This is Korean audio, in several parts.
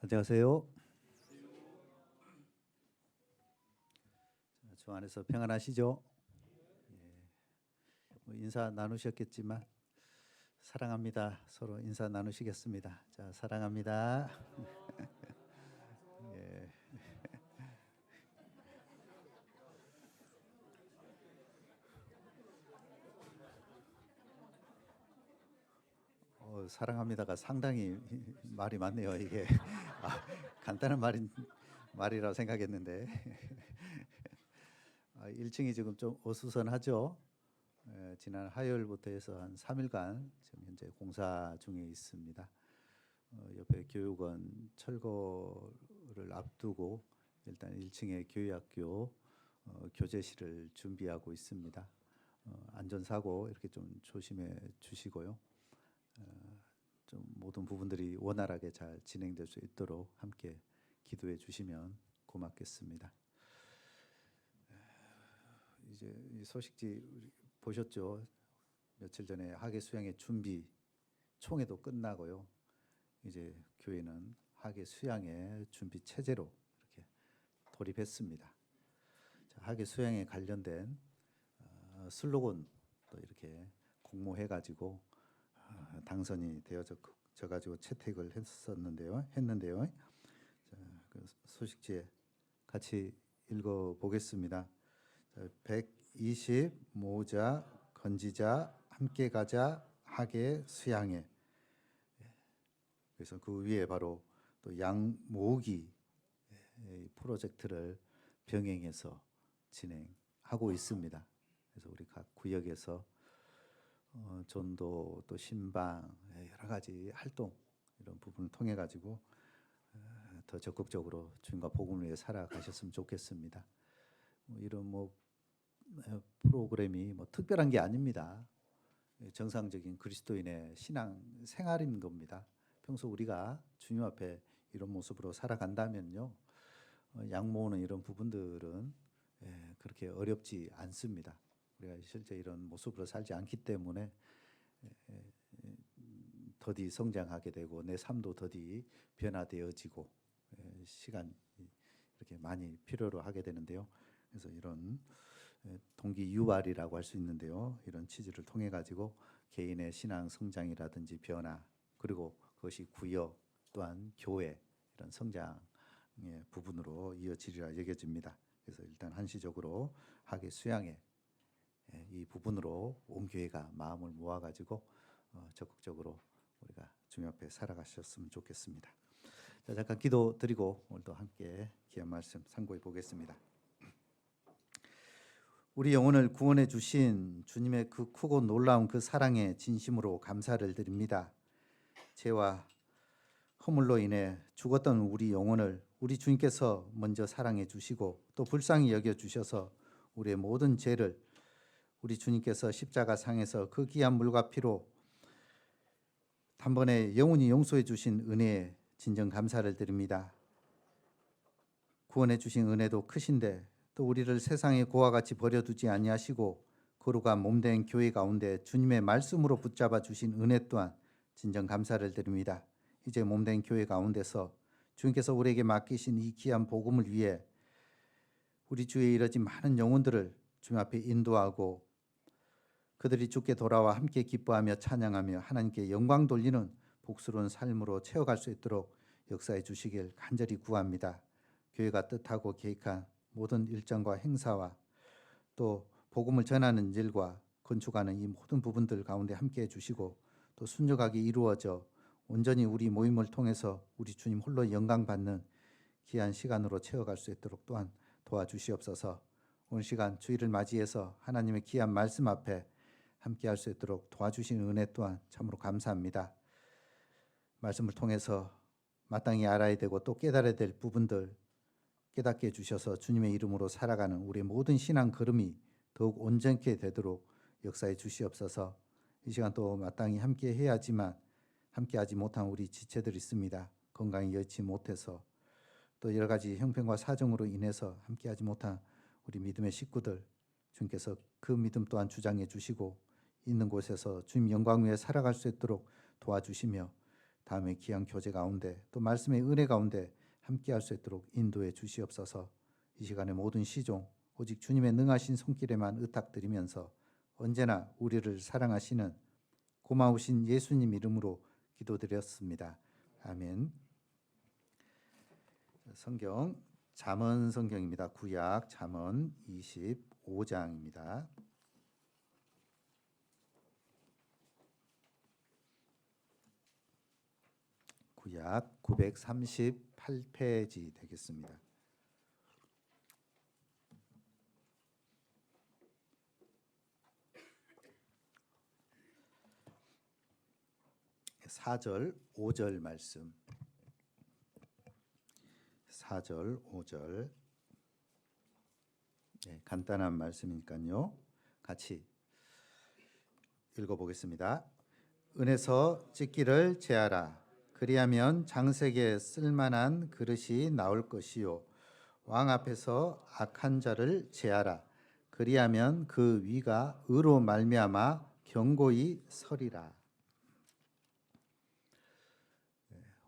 안녕하세요. 주 안에서 평안하시죠? 인사 나누셨겠지만 사랑합니다. 서로 인사 나누시겠습니다. 자, 사랑합니다. 예, 사랑합니다가 상당히 말이 많네요. 이게 간단한 말이라고 생각했는데 1층이 지금 좀 어수선하죠. 지난 화요일부터 해서 한 3일간 지금 현재 공사 중에 있습니다. 옆에 교육원 철거를 앞두고 일단 1층에 교회학교 교재실을 준비하고 있습니다. 안전사고 이렇게 좀 조심해 주시고요. 좀 모든 부분들이 원활하게 잘 진행될 수 있도록 함께 기도해 주시면 고맙겠습니다. 이제 이 소식지 보셨죠? 며칠 전에 학예 수양의 준비 총회도 끝나고요. 이제 교회는 학예 수양의 준비 체제로 이렇게 돌입했습니다. 자, 학예 수양에 관련된 슬로건도 이렇게 공모해가지고 당선이 되어져 가지고 채택을 했는데요. 자, 그 소식지에 같이 읽어 보겠습니다. 120 모자 건지자 함께 가자 학예 수양회. 그래서 그 위에 바로 또 양 모으기 프로젝트를 병행해서 진행하고 있습니다. 그래서 우리 각 구역에서 전도 또 신방 여러 가지 활동 이런 부분을 통해 가지고 더 적극적으로 주님과 복음을 위해 살아가셨으면 좋겠습니다. 이런 프로그램이 특별한 게 아닙니다. 정상적인 그리스도인의 신앙 생활인 겁니다. 평소 우리가 주님 앞에 이런 모습으로 살아간다면요, 양 모으는 이런 부분들은 그렇게 어렵지 않습니다. 우리가 실제 이런 모습으로 살지 않기 때문에 더디 성장하게 되고 내 삶도 더디 변화되어지고 시간이 이렇게 많이 필요로 하게 되는데요. 그래서 이런 동기 유발이라고 할 수 있는데요. 이런 취지를 통해 가지고 개인의 신앙 성장이라든지 변화 그리고 그것이 구역 또한 교회 이런 성장의 부분으로 이어지리라 여겨집니다. 그래서 일단 한시적으로 학예 수양회 이 부분으로 온 교회가 마음을 모아가지고 적극적으로 우리가 주님 앞에 살아가셨으면 좋겠습니다. 자, 잠깐 기도 드리고 오늘도 함께 귀한 말씀 상고해 보겠습니다. 우리 영혼을 구원해 주신 주님의 그 크고 놀라운 그 사랑에 진심으로 감사를 드립니다. 죄와 허물로 인해 죽었던 우리 영혼을 우리 주님께서 먼저 사랑해 주시고 또 불쌍히 여겨 주셔서 우리의 모든 죄를 우리 주님께서 십자가 상에서 그 귀한 물과 피로 단번에 영원히 용서해 주신 은혜에 진정 감사를 드립니다. 구원해 주신 은혜도 크신데 또 우리를 세상의 고와 같이 버려두지 아니하시고 거룩한 몸된 교회 가운데 주님의 말씀으로 붙잡아 주신 은혜 또한 진정 감사를 드립니다. 이제 몸된 교회 가운데서 주님께서 우리에게 맡기신 이 귀한 복음을 위해 우리 주위에 이뤄진 많은 영혼들을 주님 앞에 인도하고 그들이 주께 돌아와 함께 기뻐하며 찬양하며 하나님께 영광 돌리는 복스러운 삶으로 채워갈 수 있도록 역사해 주시길 간절히 구합니다. 교회가 뜻하고 계획한 모든 일정과 행사와 또 복음을 전하는 일과 건축하는 이 모든 부분들 가운데 함께해 주시고 또 순종하게 이루어져 온전히 우리 모임을 통해서 우리 주님 홀로 영광 받는 귀한 시간으로 채워갈 수 있도록 또한 도와주시옵소서. 오늘 시간 주일을 맞이해서 하나님의 귀한 말씀 앞에 함께할 수 있도록 도와주시는 은혜 또한 참으로 감사합니다. 말씀을 통해서 마땅히 알아야 되고 또 깨달아야 될 부분들 깨닫게 해주셔서 주님의 이름으로 살아가는 우리의 모든 신앙 걸음이 더욱 온전케 되도록 역사해 주시옵소서. 이 시간 또 마땅히 함께 해야지만 함께하지 못한 우리 지체들이 있습니다. 건강히 여의치 못해서 또 여러 가지 형편과 사정으로 인해서 함께하지 못한 우리 믿음의 식구들 주님께서 그 믿음 또한 주장해 주시고 있는 곳에서 주님 영광 위에 살아갈 수 있도록 도와주시며 다음에 귀한 교제 가운데 또 말씀의 은혜 가운데 함께할 수 있도록 인도해 주시옵소서. 이 시간에 모든 시종 오직 주님의 능하신 손길에만 의탁드리면서 언제나 우리를 사랑하시는 고마우신 예수님 이름으로 기도드렸습니다. 아멘. 성경 잠언 성경입니다. 구약 잠언 25장입니다. 구약 938페이지 되겠습니다. (4절) (5절) 말씀. 4절 5절. 네, 간단한 말씀이니까요. 같이 읽어보겠습니다. 은에서 찢기를 제하라. 그리하면 장색에 쓸만한 그릇이 나올 것이요. 왕 앞에서 악한 자를 제하라. 그리하면 그 위가 의로 말미암아 견고히 서리라.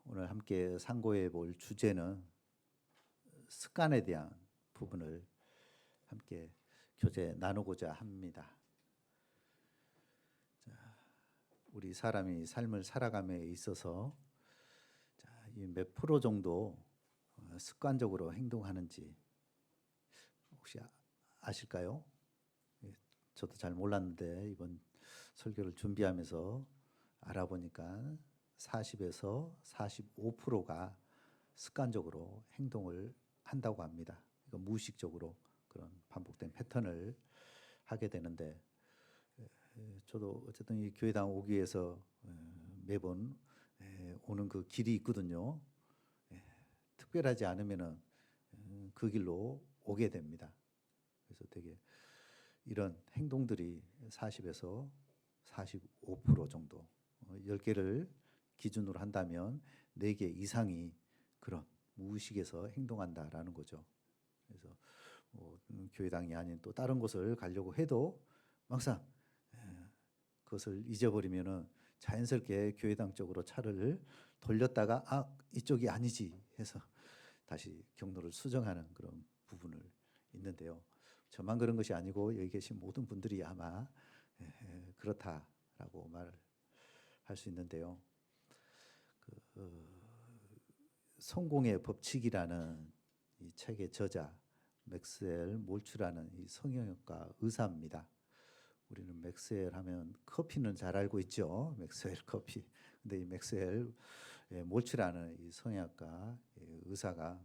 오늘 함께 상고해 볼 주제는 습관에 대한 부분을 함께 교제 나누고자 합니다. 우리 사람이 삶을 살아감에 있어서 몇 프로 정도 습관적으로 행동하는지 혹시 아실까요? 저도 잘 몰랐는데 이번 설교를 준비하면서 알아보니까 40에서 45%가 습관적으로 행동을 한다고 합니다. 그러니까 무의식적으로 그런 반복된 패턴을 하게 되는데, 저도 어쨌든 이 교회당 오기 위해서 매번 오는 그 길이 있거든요. 특별하지 않으면은 그 길로 오게 됩니다. 그래서 되게 이런 행동들이 40에서 45% 정도, 10개를 기준으로 한다면 4개 이상이 그런 무의식에서 행동한다라는 거죠. 그래서 교회당이 아닌 또 다른 곳을 가려고 해도 막상 그것을 잊어버리면은 자연스럽게 교회당 쪽으로 차를 돌렸다가 이쪽이 아니지 해서 다시 경로를 수정하는 그런 부분을 있는데요. 저만 그런 것이 아니고 여기 계신 모든 분들이 아마 그렇다라고 말을 할 수 있는데요. 성공의 법칙이라는 이 책의 저자 맥스웰 몰츠라는 이 성형외과 의사입니다. 우리는 맥스웰 하면 커피는 잘 알고 있죠. 맥스웰 커피. 근데 이 맥스웰 몰츠라는 이 성형외과 의사가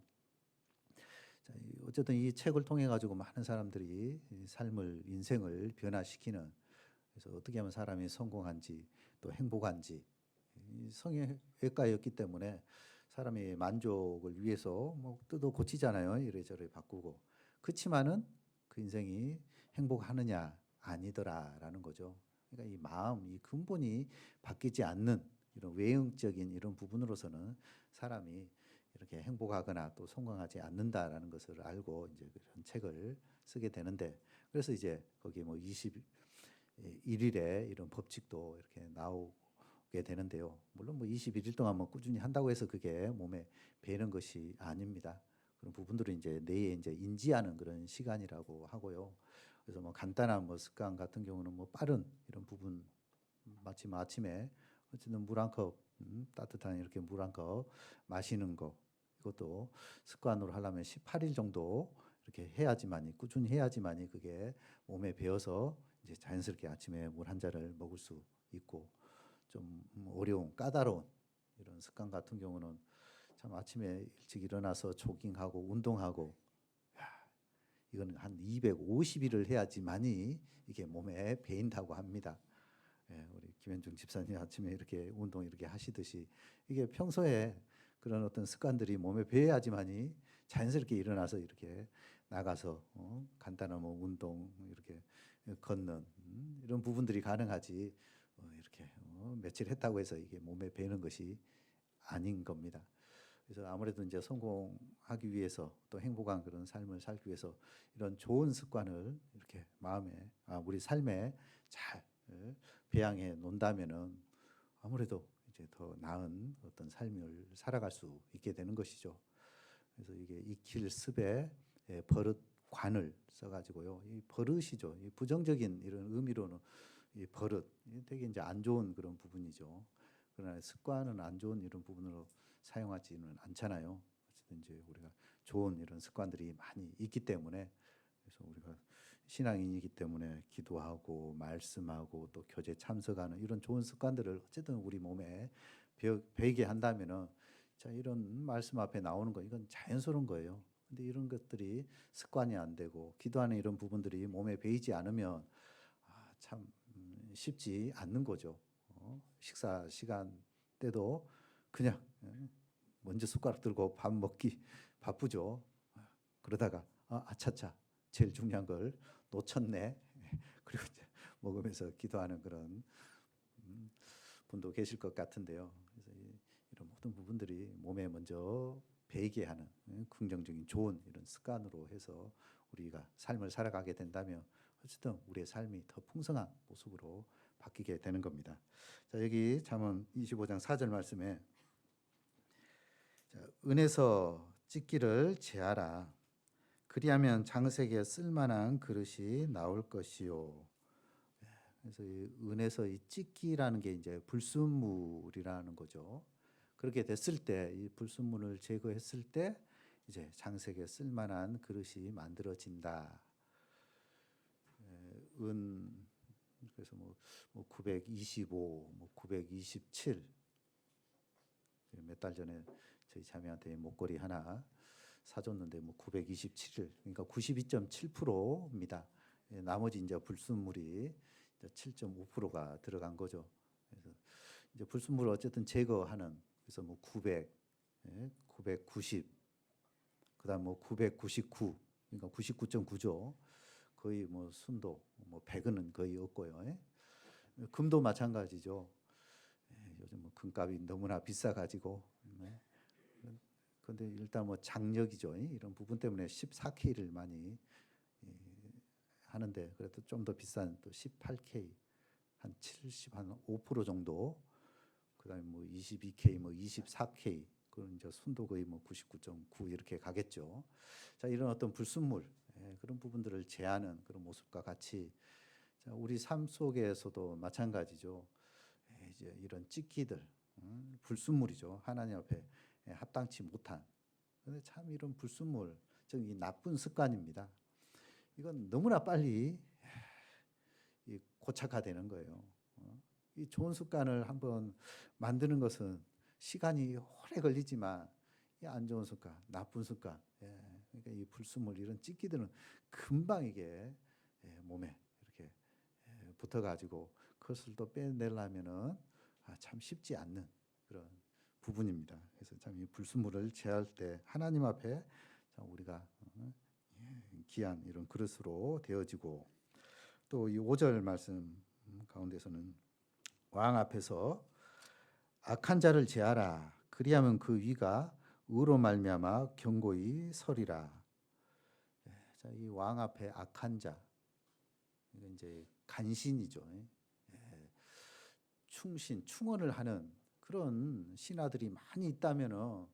어쨌든 이 책을 통해 가지고 많은 사람들이 삶을 인생을 변화시키는, 그래서 어떻게 하면 사람이 성공한지 또 행복한지, 성형외과였기 때문에 사람의 만족을 위해서 뭐 뜯어 고치잖아요. 이래저래 바꾸고. 그렇지만은 그 인생이 행복하느냐 아니더라라는 거죠. 그러니까 이 마음, 이 근본이 바뀌지 않는 이런 외형적인 이런 부분으로서는 사람이 이렇게 행복하거나 또 성공하지 않는다라는 것을 알고 이제 그런 책을 쓰게 되는데, 그래서 이제 거기 뭐 21일에 이런 법칙도 이렇게 나오게 되는데요. 물론 뭐 21일 동안 뭐 꾸준히 한다고 해서 그게 몸에 배는 것이 아닙니다. 그런 부분들을 이제 뇌에 이제 인지하는 그런 시간이라고 하고요. 그래서 뭐 간단한 뭐 습관 같은 경우는 뭐 빠른 이런 부분, 마침 아침에 어쨌든 물 한 컵, 따뜻한 이렇게 물 한 컵 마시는 거, 이것도 습관으로 하려면 18일 정도 이렇게 해야지만이, 꾸준히 해야지만이 그게 몸에 배어서 이제 자연스럽게 아침에 물 한 잔을 먹을 수 있고, 좀 어려운 까다로운 이런 습관 같은 경우는 참 아침에 일찍 일어나서 조깅하고 운동하고, 이거는 한 250일을 해야지만이 이게 몸에 배인다고 합니다. 우리 김현중 집사님 아침에 이렇게 운동 이렇게 하시듯이 이게 평소에 그런 어떤 습관들이 몸에 배어야지만이 자연스럽게 일어나서 이렇게 나가서 간단한 뭐 운동 이렇게 걷는 이런 부분들이 가능하지, 이렇게 며칠 했다고 해서 이게 몸에 배는 것이 아닌 겁니다. 그래서 아무래도 이제 성공하기 위해서 또 행복한 그런 삶을 살기 위해서 이런 좋은 습관을 이렇게 마음에, 우리 삶에 잘 배양해 놓는다면은 아무래도 이제 더 나은 어떤 삶을 살아갈 수 있게 되는 것이죠. 그래서 이게 익힐 습에 버릇관을 써가지고요. 이 버릇이죠. 이 부정적인 이런 의미로는 이 버릇 되게 이제 안 좋은 그런 부분이죠. 그러나 습관은 안 좋은 이런 부분으로 사용하지는 않잖아요. 어쨌든 이제 우리가 좋은 이런 습관들이 많이 있기 때문에, 그래서 우리가 신앙인이기 때문에 기도하고 말씀하고 또 교제 참석하는 이런 좋은 습관들을 어쨌든 우리 몸에 배이게 한다면은, 자, 이런 말씀 앞에 나오는 거 이건 자연스러운 거예요. 근데 이런 것들이 습관이 안 되고 기도하는 이런 부분들이 몸에 배이지 않으면 참 쉽지 않는 거죠. 식사 시간 때도 그냥 먼저 숟가락 들고 밥 먹기 바쁘죠. 그러다가 아차차 제일 중요한 걸 놓쳤네. 그리고 이제 먹으면서 기도하는 그런 분도 계실 것 같은데요. 그래서 이런 모든 부분들이 몸에 먼저 배이게 하는 긍정적인 좋은 이런 습관으로 해서 우리가 삶을 살아가게 된다면 어쨌든 우리의 삶이 더 풍성한 모습으로 바뀌게 되는 겁니다. 자, 여기 잠언 25장 4절 말씀에, 자, 은에서 찢기를 제하라. 그리하면 장색에 쓸만한 그릇이 나올 것이요. 그래서 이 은에서 이 찢기라는 게 이제 불순물이라는 거죠. 그렇게 됐을 때, 이 불순물을 제거했을 때 이제 장색에 쓸만한 그릇이 만들어진다. 은 그래서 뭐 925, 뭐 927. 몇 달 전에 저희 자매한테 목걸이 하나 사줬는데 뭐 927일, 그러니까 92.7%입니다. 나머지 이제 불순물이 7.5%가 들어간 거죠. 그래서 이제 불순물을 어쨌든 제거하는, 그래서 뭐 900, 990, 그다음 뭐 999, 그러니까 99.9죠. 거의 뭐 순도 뭐 100은 거의 없고요. 금도 마찬가지죠. 요즘 뭐 금값이 너무나 비싸 가지고. 그런데 일단 뭐 장력이죠. 이런 부분 때문에 14K를 많이 하는데, 그래도 좀 더 비싼 또 18K 한 70, 한 5% 정도. 그다음에 뭐 22K, 뭐 24K, 그런 이제 순도 거의 뭐 99.9 이렇게 가겠죠. 자, 이런 어떤 불순물, 그런 부분들을 제하는 그런 모습과 같이, 자, 우리 삶 속에서도 마찬가지죠. 이제 이런 찢기들, 불순물이죠. 하나님 앞에 합당치 못한. 근데 참 이런 불순물, 즉 이 나쁜 습관입니다. 이건 너무나 빨리 이 고착화되는 거예요. 이 좋은 습관을 한번 만드는 것은 시간이 오래 걸리지만, 이 안 좋은 습관, 나쁜 습관, 그러니까 이 불순물 이런 찢기들은 금방 이게 몸에 이렇게 붙어가지고 그것을 또 빼내려면은 참 쉽지 않는 그런 부분입니다. 그래서 참 이 불순물을 제할 때 하나님 앞에 우리가 귀한 이런 그릇으로 되어지고, 또 이 5절 말씀 가운데서는 왕 앞에서 악한 자를 제하라. 그리하면 그 위가 의로 말미암아 견고히 서리라. 자, 이 왕 앞에 악한 자, 이건 이제 간신이죠. 충신, 충언을 하는 그런 신하들이 많이 있다면은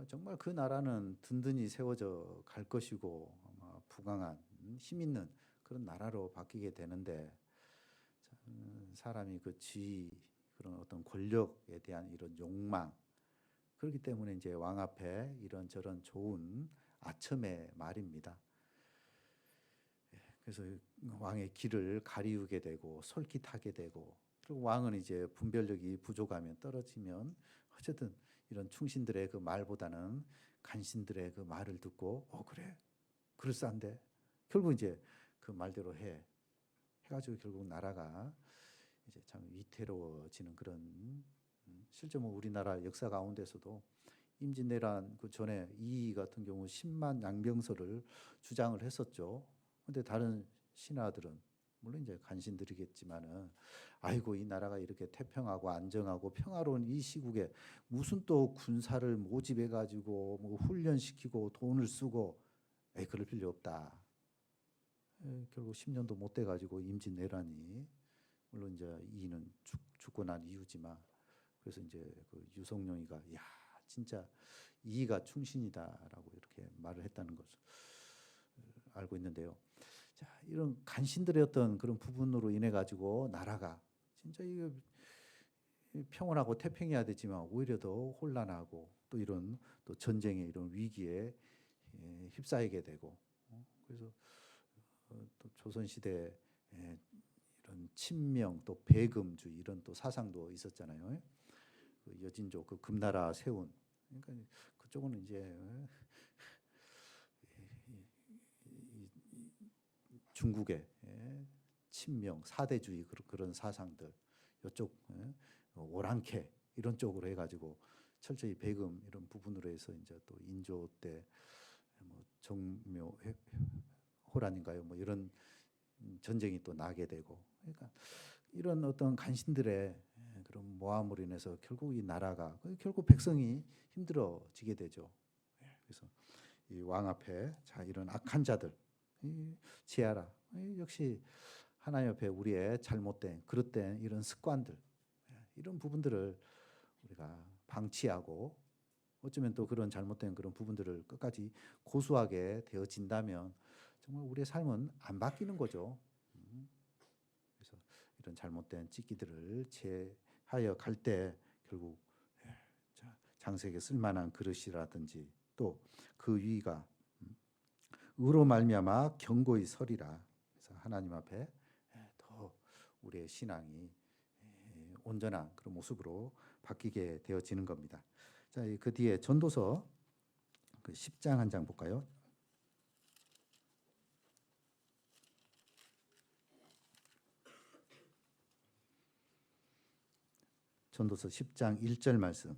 정말 그 나라는 든든히 세워져 갈 것이고 아마 부강한 힘 있는 그런 나라로 바뀌게 되는데, 사람이 그 지위, 그런 어떤 권력에 대한 이런 욕망, 그렇기 때문에 이제 왕 앞에 이런저런 좋은 아첨의 말입니다. 그래서 왕의 길을 가리우게 되고 솔깃하게 되고, 그리고 왕은 이제 분별력이 부족하면, 떨어지면 어쨌든 이런 충신들의 그 말보다는 간신들의 그 말을 듣고 그래 그럴싸한데, 결국 이제 그 말대로 해가지고 결국 나라가 이제 참 위태로워지는 그런, 실제 뭐 우리나라 역사 가운데서도 임진왜란 그 전에 이 같은 경우 10만 양병설을 주장을 했었죠. 근데 다른 신하들은 물론 이제 간신들이겠지만은, 아이고 이 나라가 이렇게 태평하고 안정하고 평화로운 이 시국에 무슨 또 군사를 모집해 가지고 뭐 훈련시키고 돈을 쓰고, 그럴 필요 없다. 결국 10년도 못 돼 가지고 임진왜란이, 물론 이제 이는 죽고 난 이후지만 그래서 이제 그 유성룡이가 야 진짜 이가 충신이다라고 이렇게 말을 했다는 것을 알고 있는데요. 자, 이런 간신들의 어떤 그런 부분으로 인해 가지고 나라가 진짜 이거 평온하고 태평해야 되지만 오히려 더 혼란하고 또 이런 또 전쟁의 이런 위기에 휩싸이게 되고 그래서 또 조선 시대 이런 친명 또 배금주의 이런 또 사상도 있었잖아요. 그 여진족 그 금나라 세운 그러니까 그쪽은 이제 중국의 친명 사대주의 그런 사상들 이쪽 오랑캐 이런 쪽으로 해가지고 철저히 배금 이런 부분으로 해서 이제 또 인조 때 뭐 정묘 호란인가요? 뭐 이런 전쟁이 또 나게 되고 그러니까 이런 어떤 간신들의 그런 모함으로 인해서 결국 이 나라가 결국 백성이 힘들어지게 되죠. 그래서 이 왕 앞에 자 이런 악한 자들 지하라 역시 하나님 앞에 우리의 잘못된 그릇된 이런 습관들 이런 부분들을 우리가 방치하고 어쩌면 또 그런 잘못된 그런 부분들을 끝까지 고수하게 되어진다면 정말 우리의 삶은 안 바뀌는 거죠. 그래서 이런 잘못된 찌기들을 제하여 갈 때 결국 장세에게 쓸만한 그릇이라든지 또 그 위가 의로 말미암아 경고히 서리라. 그래서 하나님 앞에 더 우리의 신앙이 온전한 그런 모습으로 바뀌게 되어지는 겁니다. 자, 그 뒤에 전도서 그 10장 한 장 볼까요? 전도서 10장 1절 말씀.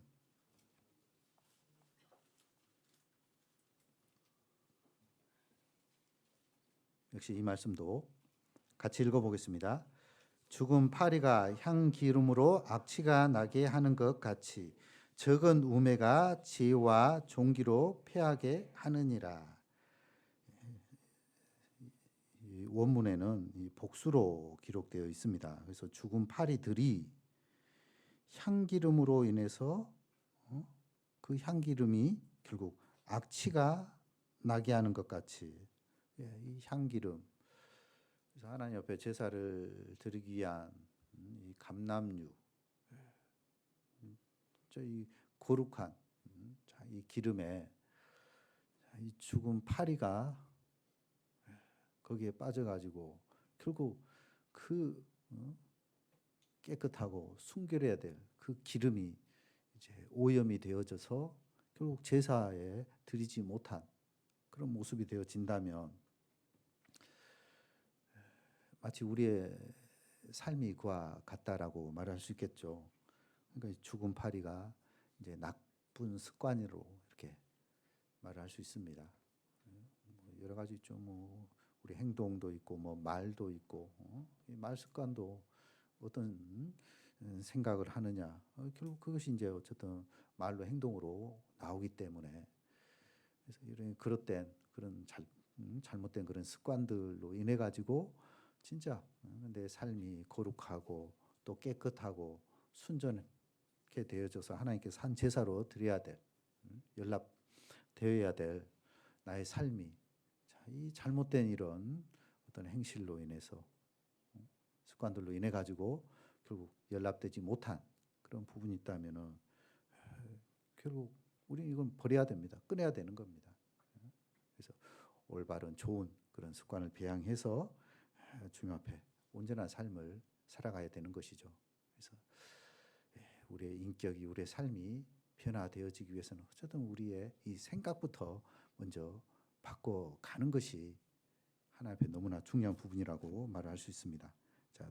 역시 이 말씀도 같이 읽어보겠습니다. 죽은 파리가 향 기름으로 악취가 나게 하는 것 같이 적은 우매가 지혜와 종기로 패하게 하느니라. 이 원문에는 이 복수로 기록되어 있습니다. 그래서 죽은 파리들이 향기름으로 인해서 그 향기름이 결국 악취가 나게 하는 것 같이 이 향기름 그래서 하나님 옆에 제사를 드리기 위한 이 감람류 이 거룩한 이 기름에 이 죽은 파리가 거기에 빠져가지고 결국 그 깨끗하고 순결해야 될 그 기름이 이제 오염이 되어져서 결국 제사에 드리지 못한 그런 모습이 되어진다면 마치 우리의 삶이 그와 같다라고 말할 수 있겠죠. 그러니까 죽은 파리가 이제 나쁜 습관으로 이렇게 말할 수 있습니다. 여러 가지 있죠. 뭐 우리 행동도 있고 뭐 말도 있고 이 말 습관도 어떤 생각을 하느냐 결국 그것이 이제 어쨌든 말로 행동으로 나오기 때문에 그래서 이런 그릇된 그런 잘못된 그런 습관들로 인해 가지고 진짜 내 삶이 거룩하고 또 깨끗하고 순전하게 되어져서 하나님께서 한 제사로 드려야 될 연락되어야 될 나의 삶이 이 잘못된 이런 어떤 행실로 인해서 습관들로 인해 가지고 결국 연락되지 못한 그런 부분이 있다면은 결국 우리는 이건 버려야 됩니다. 끊어야 되는 겁니다. 그래서 올바른 좋은 그런 습관을 배양해서 주님 앞에 온전한 삶을 살아가야 되는 것이죠. 그래서 우리의 인격이 우리의 삶이 변화되어지기 위해서는 어쨌든 우리의 이 생각부터 먼저 바꿔가는 것이 하나님 앞에 너무나 중요한 부분이라고 말할 수 있습니다. 자,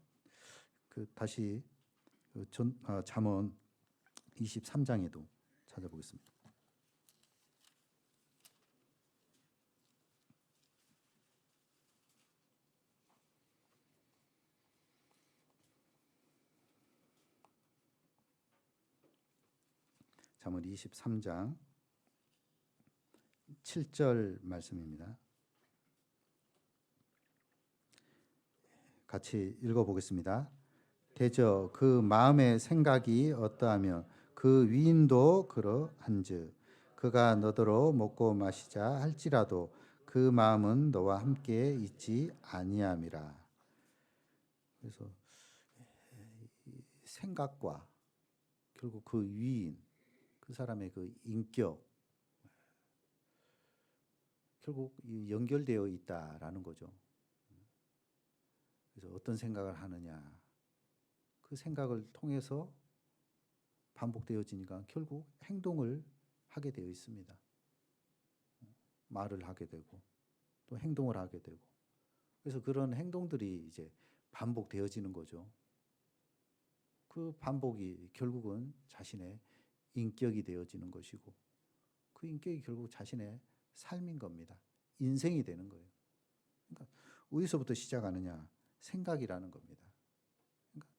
그 다시 잠언 23장에도 찾아보겠습니다. 잠언 23장 7절 말씀입니다. 같이 읽어보겠습니다. 대저 그 마음의 생각이 어떠하며 그 위인도 그러한즉 그가 너더러 먹고 마시자 할지라도 그 마음은 너와 함께 있지 아니함이라. 그래서 생각과 결국 그 위인, 그 사람의 그 인격, 결국 연결되어 있다라는 거죠. 그래서 어떤 생각을 하느냐, 그 생각을 통해서 반복되어지니까 결국 행동을 하게 되어 있습니다. 말을 하게 되고 또 행동을 하게 되고, 그래서 그런 행동들이 이제 반복되어지는 거죠. 그 반복이 결국은 자신의 인격이 되어지는 것이고, 그 인격이 결국 자신의 삶인 겁니다. 인생이 되는 거예요. 그러니까 어디서부터 시작하느냐? 생각이라는 겁니다. 그러니까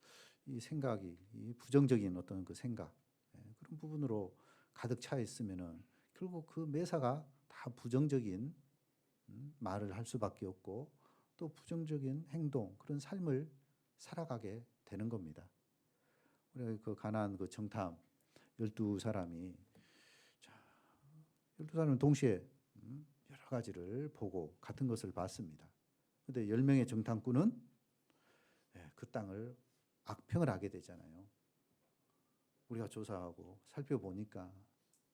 이 생각이, 이 부정적인 어떤 그 생각, 그런 부분으로 가득 차 있으면은 결국 그 매사가 다 부정적인 말을 할 수밖에 없고, 또 부정적인 행동, 그런 삶을 살아가게 되는 겁니다. 우리 그 가나안 그 정탐 12사람이, 자, 12사람은 동시에 여러 가지를 보고 같은 것을 봤습니다. 근데 10명의 정탐꾼은 그 땅을 악평을 하게 되잖아요. 우리가 조사하고 살펴보니까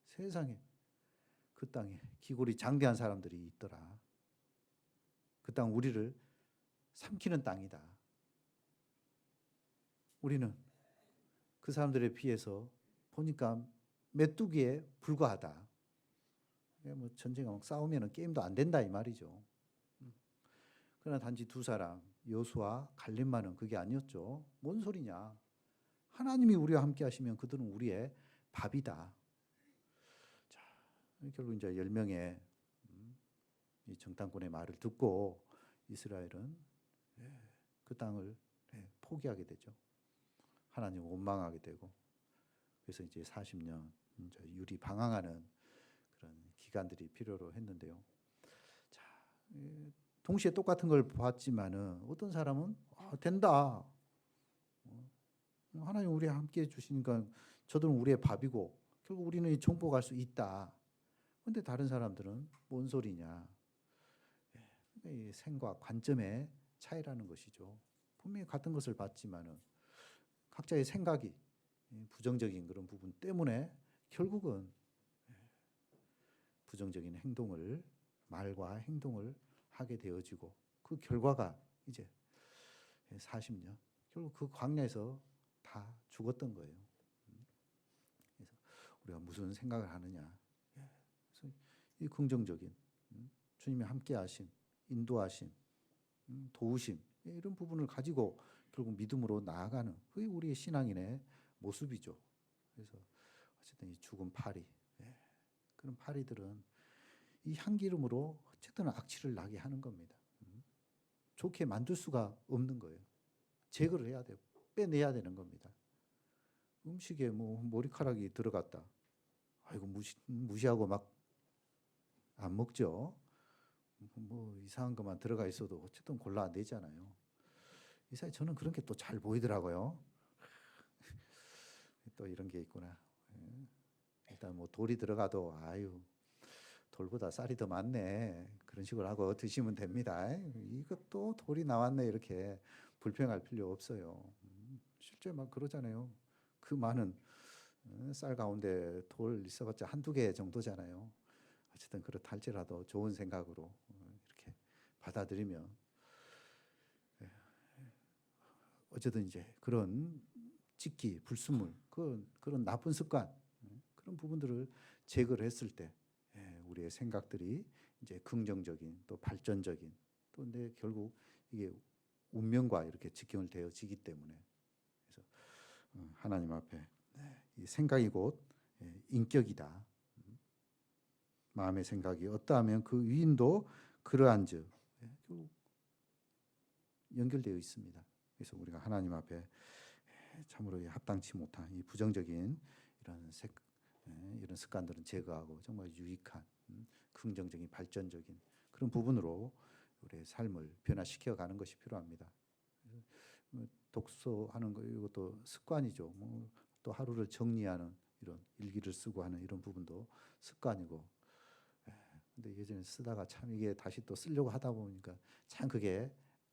세상에 그 땅에 기골이 장대한 사람들이 있더라. 그 땅 우리를 삼키는 땅이다. 우리는 그 사람들에 비해서 보니까 메뚜기에 불과하다. 뭐 전쟁하고 싸우면 게임도 안 된다 이 말이죠. 그러나 단지 두 사람, 여호수아 갈렙만은 그게 아니었죠. 뭔 소리냐? 하나님이 우리와 함께 하시면 그들은 우리의 밥이다. 자, 결국 이제 10명의 이 정탐꾼의 말을 듣고 이스라엘은 그 땅을 포기하게 되죠. 하나님을 원망하게 되고, 그래서 이제 40년 이제 유리 방황하는 그런 기간들이 필요로 했는데요. 자, 동시에 똑같은 걸 봤지만은 어떤 사람은 된다. 하나님 우리와 함께 해주시니까 저들은 우리의 밥이고 결국 우리는 정복할 수 있다. 그런데 다른 사람들은 뭔 소리냐. 이 생각, 관점의 차이라는 것이죠. 분명히 같은 것을 봤지만은 각자의 생각이 부정적인 그런 부분 때문에 결국은 부정적인 행동을, 말과 행동을 하게 되어지고, 그 결과가 이제 40년 결국 그 광야에서 다 죽었던 거예요. 그래서 우리가 무슨 생각을 하느냐. 그래서 이 긍정적인 주님의 함께하심, 인도하심, 도우심, 이런 부분을 가지고 결국 믿음으로 나아가는 그게 우리의 신앙인의 모습이죠. 그래서 어쨌든 이 죽은 파리, 그런 파리들은 이 향기름으로 어쨌든 악취를 나게 하는 겁니다. 좋게 만들 수가 없는 거예요. 제거를 해야 되고 빼내야 되는 겁니다. 음식에 뭐 머리카락이 들어갔다. 아이고 무시하고 막 안 먹죠. 뭐 이상한 것만 들어가 있어도 어쨌든 골라내잖아요. 이 사이 저는 그런 게 또 잘 보이더라고요. 또 이런 게 있구나. 일단 뭐 돌이 들어가도 아유 돌보다 쌀이 더 많네. 그런 식으로 하고 드시면 됩니다. 이것도 돌이 나왔네. 이렇게 불평할 필요 없어요. 실제 막 그러잖아요. 그 많은 쌀 가운데 돌 있어봤자 한두 개 정도잖아요. 어쨌든 그렇다 할지라도 좋은 생각으로 이렇게 받아들이면 어쨌든 이제 그런 찍기, 불순물, 그런 나쁜 습관, 그런 부분들을 제거를 했을 때 우리의 생각들이 이제 긍정적인 또 발전적인 또 근데 결국 이게 운명과 이렇게 직결 되어지기 때문에 그래서 하나님 앞에 이 생각이 곧 인격이다. 마음의 생각이 어떠하면 그 위인도 그러한즉 결국 연결되어 있습니다. 그래서 우리가 하나님 앞에 참으로 합당치 못한 이 부정적인 이런 습관들은 제거하고 정말 유익한 긍정적인 발전적인 그런 부분으로 우리의 삶을 변화시켜 가는 것이 필요합니다. 독서하는 거 이것도 습관이죠. 뭐 또 하루를 정리하는 이런 일기를 쓰고 하는 이런 부분도 습관이고. 근데 예전에 쓰다가 참 이게 다시 또 쓰려고 하다 보니까 참 그게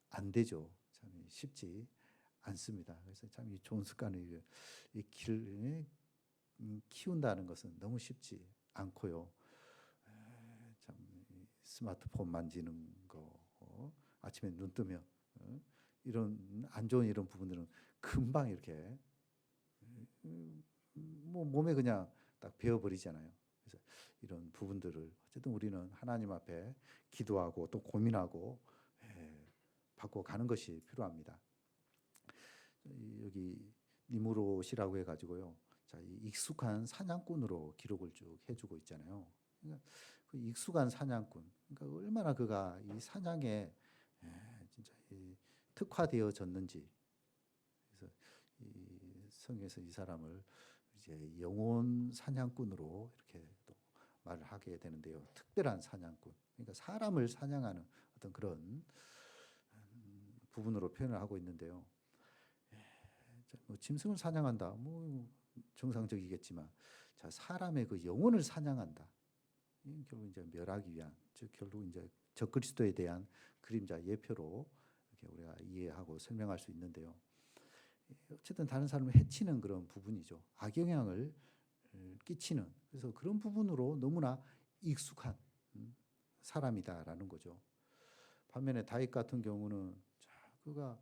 안 되죠. 참 쉽지 않습니다. 그래서 참 이 좋은 습관을 이 길 키운다는 것은 너무 쉽지 않고요. 참 스마트폰 만지는 거, 아침에 눈 뜨면 이런 안 좋은 이런 부분들은 금방 이렇게 뭐 몸에 그냥 딱 배어버리잖아요. 그래서 이런 부분들을 어쨌든 우리는 하나님 앞에 기도하고 또 고민하고 바꿔가는 것이 필요합니다. 여기 니무롯이라고 해가지고요. 자, 이 익숙한 사냥꾼으로 기록을 쭉 해주고 있잖아요. 그러니까 그 익숙한 사냥꾼, 그러니까 얼마나 그가 이 사냥에 진짜 특화되어졌는지. 그래서 이 성에서 이 사람을 이제 영혼 사냥꾼으로 이렇게 또 말을 하게 되는데요. 특별한 사냥꾼. 그러니까 사람을 사냥하는 어떤 그런 부분으로 표현을 하고 있는데요. 뭐 짐승을 사냥한다. 뭐 정상적이겠지만, 자 사람의 그 영혼을 사냥한다. 결국 이제 멸하기 위한, 즉 결국 이제 적그리스도에 대한 그림자 예표로 이렇게 우리가 이해하고 설명할 수 있는데요. 어쨌든 다른 사람을 해치는 그런 부분이죠. 악영향을 끼치는. 그래서 그런 부분으로 너무나 익숙한 사람이다라는 거죠. 반면에 다윗 같은 경우는 자, 그가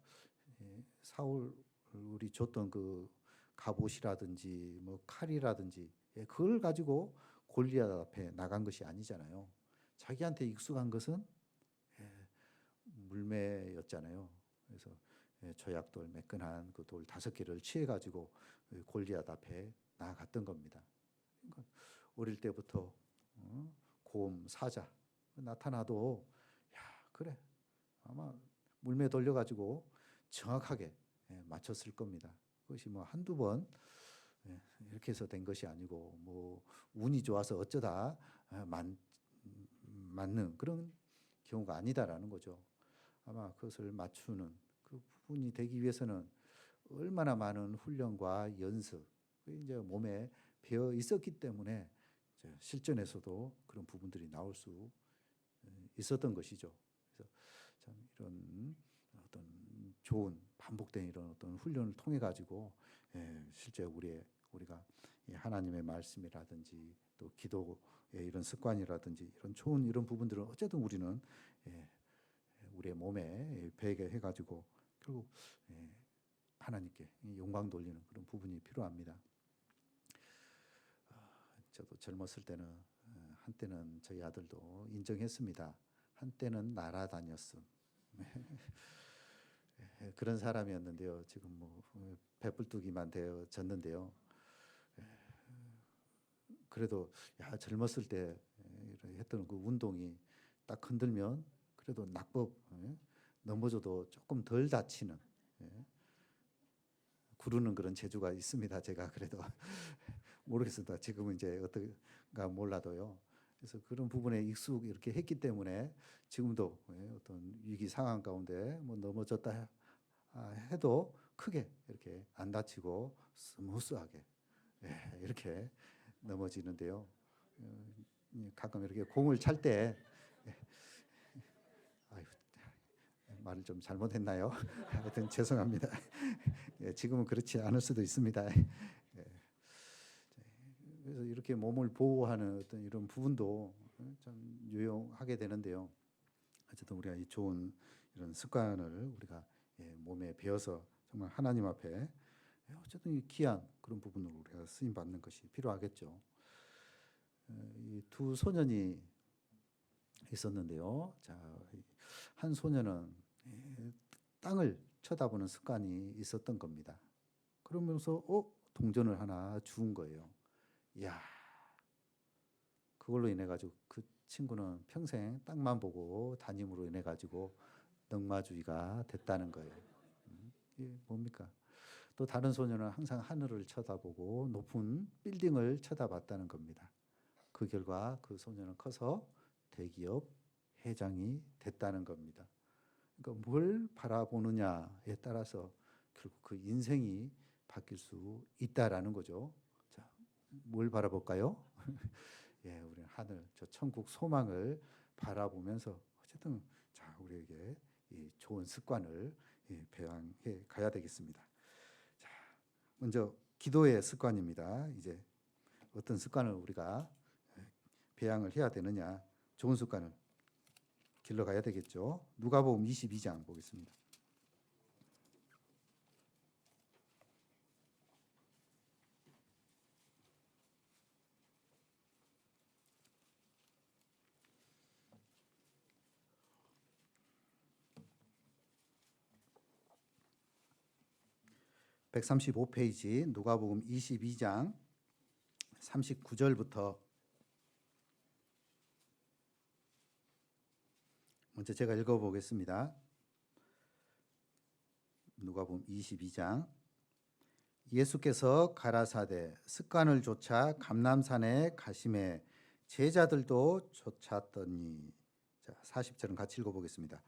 사울이 줬던 그 갑옷이라든지 뭐 칼이라든지 그걸 가지고 골리앗 앞에 나간 것이 아니잖아요. 자기한테 익숙한 것은 물매였잖아요. 그래서 조약돌 매끈한 그 돌 5개를 취해 가지고 골리앗 앞에 나아갔던 겁니다. 그러니까 어릴 때부터 곰 사자 나타나도 야 그래 아마 물매 돌려가지고 정확하게 맞췄을 겁니다. 그것이 뭐 한두 번 이렇게 해서 된 것이 아니고 뭐 운이 좋아서 어쩌다 맞는 그런 경우가 아니다라는 거죠. 아마 그것을 맞추는 그 부분이 되기 위해서는 얼마나 많은 훈련과 연습, 이제 몸에 배어 있었기 때문에 실전에서도 그런 부분들이 나올 수 있었던 것이죠. 그래서 참 이런 어떤 좋은 반복된 이런 어떤 훈련을 통해 가지고 실제 우리가 하나님의 말씀이라든지 또 기도의 이런 습관이라든지 이런 좋은 이런 부분들은 어쨌든 우리는 우리의 몸에 배게 해가지고 결국 하나님께 영광 돌리는 그런 부분이 필요합니다. 저도 젊었을 때는 한때는 저희 아들도 인정했습니다. 한때는 날아다녔음. 그런 사람이었는데요. 지금 뭐 배불뚝이만 되어졌는데요. 그래도 야 젊었을 때 했던 그 운동이 딱 흔들면 그래도 낙법 넘어져도 조금 덜 다치는 구르는 그런 재주가 있습니다. 제가 그래도 모르겠습니다. 지금은 이제 어떤가 몰라도요. 그래서 그런 부분에 익숙 이렇게 했기 때문에 지금도 어떤 위기 상황 가운데 뭐 넘어졌다 해도 크게 이렇게 안 다치고 스무스하게 이렇게 넘어지는데요. 가끔 이렇게 공을 찰 때 아유 말을 좀 잘못했나요? 하여튼 죄송합니다. 지금은 그렇지 않을 수도 있습니다. 그래서 이렇게 몸을 보호하는 어떤 이런 부분도 참 유용하게 되는데요. 어쨌든 우리가 이 좋은 이런 습관을 우리가 몸에 배어서 정말 하나님 앞에 어쨌든 이 귀한 그런 부분으로 우리가 쓰임 받는 것이 필요하겠죠. 이 두 소년이 있었는데요. 자, 한 소년은 땅을 쳐다보는 습관이 있었던 겁니다. 그러면서 동전을 하나 주운 거예요. 야, 그걸로 인해 가지고 그 친구는 평생 땅만 보고 다님으로 인해 가지고 넉마주의가 됐다는 거예요. 이게 뭡니까? 또 다른 소년은 항상 하늘을 쳐다보고 높은 빌딩을 쳐다봤다는 겁니다. 그 결과 그 소년은 커서 대기업 회장이 됐다는 겁니다. 그러니까 뭘 바라보느냐에 따라서 결국 그 인생이 바뀔 수 있다라는 거죠. 자, 뭘 바라볼까요? 예, 우리는 하늘, 저 천국 소망을 바라보면서 어쨌든 자, 우리에게 이 좋은 습관을 배양해 가야 되겠습니다. 자, 먼저 기도의 습관입니다. 이제 어떤 습관을 우리가 배양을 해야 되느냐, 좋은 습관을 길러가야 되겠죠. 누가복음 22장 보겠습니다. (135페이지) 누가복음 22장 39절부터 먼저 제가 읽어보겠습니다. 누가복음 22장. 예수께서 가라사대 습관을 좇아 감람산에 가심에 제자들도 쫓았더니. 자, 40절은 같이 읽어보겠습니다.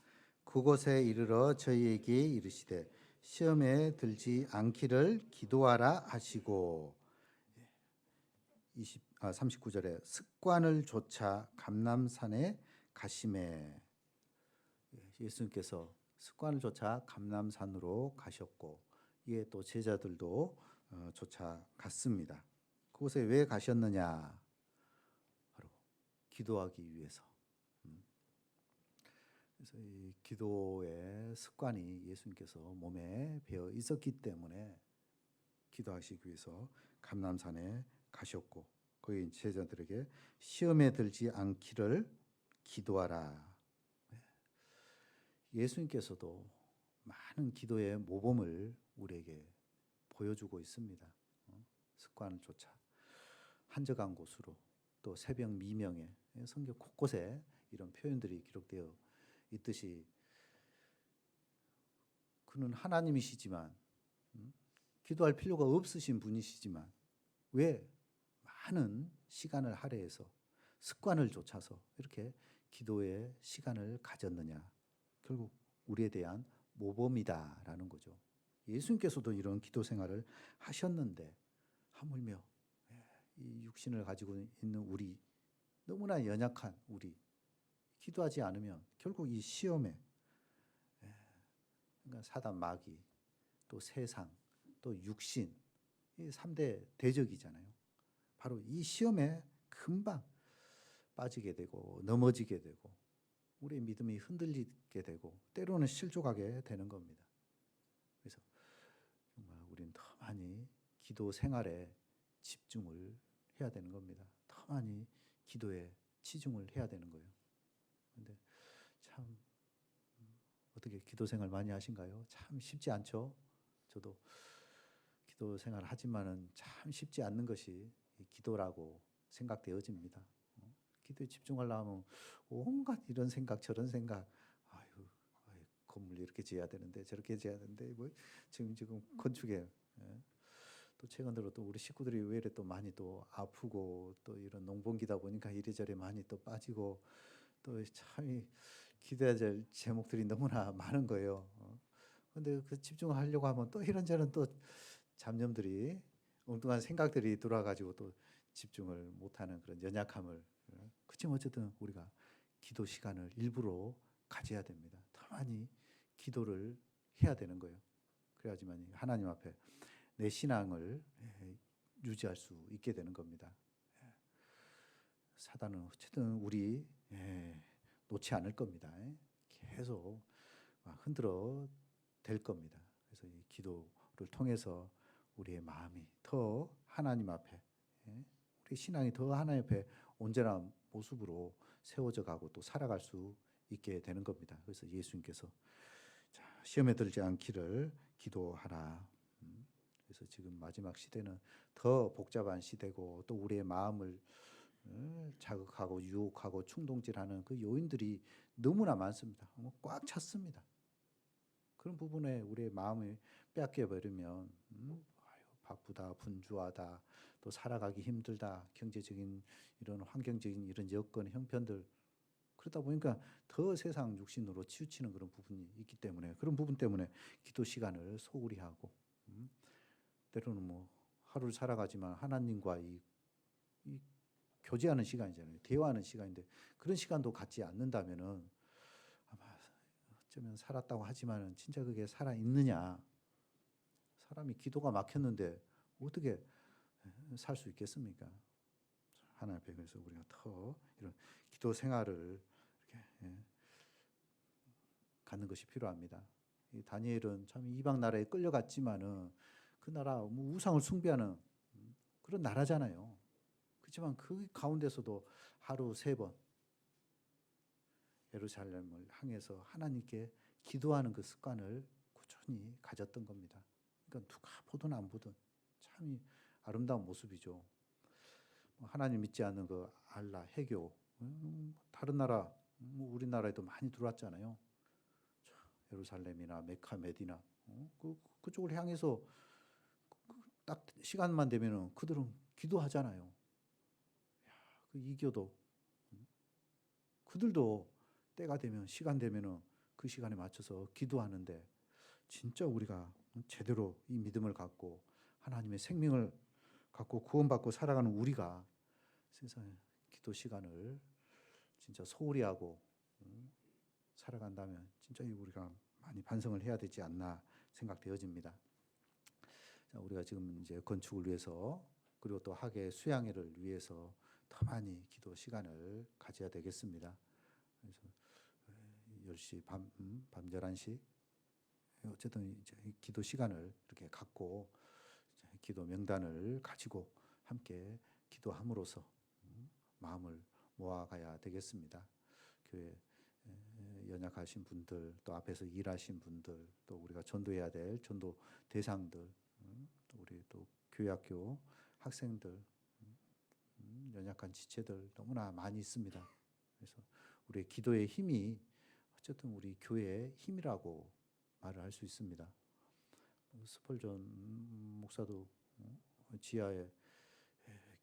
그곳에 이르러 저희에게 이르시되 시험에 들지 않기를 기도하라 하시고. 39절에 습관을 좇아 감람산에 가심에. 예수님께서 습관을 좇아 감람산으로 가셨고, 이에 또 제자들도 쫓아갔습니다. 그곳에 왜 가셨느냐? 바로 기도하기 위해서. 그래서 이 기도의 습관이 예수님께서 몸에 배어 있었기 때문에 기도하시기 위해서 감람산에 가셨고, 거기 제자들에게 시험에 들지 않기를 기도하라. 예수님께서도 많은 기도의 모범을 우리에게 보여주고 있습니다. 습관을 쫓아 한적한 곳으로, 또 새벽 미명에, 성경 곳곳에 이런 표현들이 기록되어 있듯이 그는 하나님이시지만 기도할 필요가 없으신 분이시지만 왜 많은 시간을 할애해서 습관을 쫓아서 이렇게 기도의 시간을 가졌느냐? 결국 우리에 대한 모범이다라는 거죠. 예수님께서도 이런 기도 생활을 하셨는데 하물며 이 육신을 가지고 있는 우리, 너무나 연약한 우리, 기도하지 않으면 결국 이 시험에, 그러니까 사단 마귀, 또 세상, 또 육신, 이 3대 대적이잖아요. 바로 이 시험에 금방 빠지게 되고 넘어지게 되고 우리의 믿음이 흔들리게 되고 때로는 실족하게 되는 겁니다. 그래서 정말 우리는 더 많이 기도 생활에 집중을 해야 되는 겁니다. 더 많이 기도에 치중을 해야 되는 거예요. 근데 참 어떻게 기도 생활 많이 하신가요? 참 쉽지 않죠. 저도 기도 생활 하지만은 참 쉽지 않는 것이 기도라고 생각되어집니다. 기도에 집중하려면 온갖 이런 생각 저런 생각, 아유, 건물 이렇게 지어야 되는데 저렇게 지어야 되는데 뭐 지금 건축에, 또 최근 들어 또 우리 식구들이 왜 이래 또 많이 또 아프고 또 이런 농번기다 보니까 이래저래 많이 또 빠지고 또 참 기도해야 될 제목들이 너무나 많은 거예요. 근데 그 집중하려고 하면 또 이런저런 또 잡념들이, 엉뚱한 생각들이 들어와가지고 또 집중을 못하는 그런 연약함을. 그치만 어쨌든 우리가 기도 시간을 일부러 가져야 됩니다. 더 많이 기도를 해야 되는 거예요. 그래야지만 하나님 앞에 내 신앙을 유지할 수 있게 되는 겁니다. 사단은 어쨌든 우리 놓지 않을 겁니다. 계속 흔들어 댈 겁니다. 그래서 이 기도를 통해서 우리의 마음이 더 하나님 앞에, 우리 신앙이 더 하나님 앞에 온전한 모습으로 세워져 가고 또 살아갈 수 있게 되는 겁니다. 그래서 예수님께서 자, 시험에 들지 않기를 기도하라. 그래서 지금 마지막 시대는 더 복잡한 시대고 또 우리의 마음을 자극하고 유혹하고 충동질하는 그 요인들이 너무나 많습니다. 꽉 찼습니다. 그런 부분에 우리의 마음을 빼앗겨 버리면 바쁘다, 분주하다, 또 살아가기 힘들다, 경제적인 이런 환경적인 이런 여건, 형편들, 그러다 보니까 더 세상 육신으로 치우치는 그런 부분이 있기 때문에 그런 부분 때문에 기도 시간을 소홀히 하고 때로는 뭐 하루를 살아가지만 하나님과 이 교제하는 시간이잖아요. 대화하는 시간인데 그런 시간도 갖지 않는다면은 아마 어쩌면 살았다고 하지만은 진짜 그게 살아 있느냐? 사람이 기도가 막혔는데 어떻게 살 수 있겠습니까? 하나님 앞에 그래서 우리가 더 이런 기도 생활을 이렇게 갖는 것이 필요합니다. 이 다니엘은 참 이방 나라에 끌려갔지만은 그 나라 뭐 우상을 숭배하는 그런 나라잖아요. 그렇지만 그 가운데서도 하루 3번 예루살렘을 향해서 하나님께 기도하는 그 습관을 꾸준히 가졌던 겁니다. 그러니까 누가 보든 안 보든 참 아름다운 모습이죠. 하나님 믿지 않는 그 알라, 해교, 다른 나라, 우리나라에도 많이 들어왔잖아요. 예루살렘이나 메카, 메디나 그쪽을 향해서 딱 시간만 되면은 그들은 기도하잖아요. 그 이교도 그들도 때가 되면 시간 되면은 그 시간에 맞춰서 기도하는데 진짜 우리가 제대로 이 믿음을 갖고 하나님의 생명을 갖고 구원받고 살아가는 우리가 세상에 기도 시간을 진짜 소홀히 하고 살아간다면 진짜 우리가 많이 반성을 해야 되지 않나 생각되어집니다. 자, 우리가 지금 이제 건축을 위해서 그리고 또 학예 수양회를 위해서 더 많이 기도 시간을 가져야 되겠습니다. 그래서 10시 밤 11시 어쨌든 이제 기도 시간을 이렇게 갖고 기도 명단을 가지고 함께 기도함으로써 마음을 모아가야 되겠습니다. 교회 연약하신 분들, 또 앞에서 일하신 분들, 또 우리가 전도해야 될 전도 대상들, 또 우리 또 교회학교 학생들, 연약한 지체들 너무나 많이 있습니다. 그래서 우리의 기도의 힘이 어쨌든 우리 교회의 힘이라고 말을 할 수 있습니다. 스펄전 목사도 지하에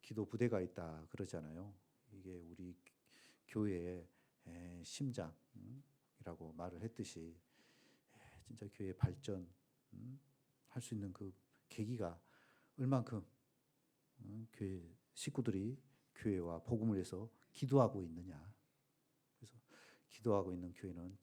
기도 부대가 있다 그러잖아요. 이게 우리 교회의 심장이라고 말을 했듯이 진짜 교회 발전 할 수 있는 그 계기가 얼만큼 교회 식구들이 교회와 복음을 위해서 기도하고 있느냐. 그래서 기도하고 있는 교회는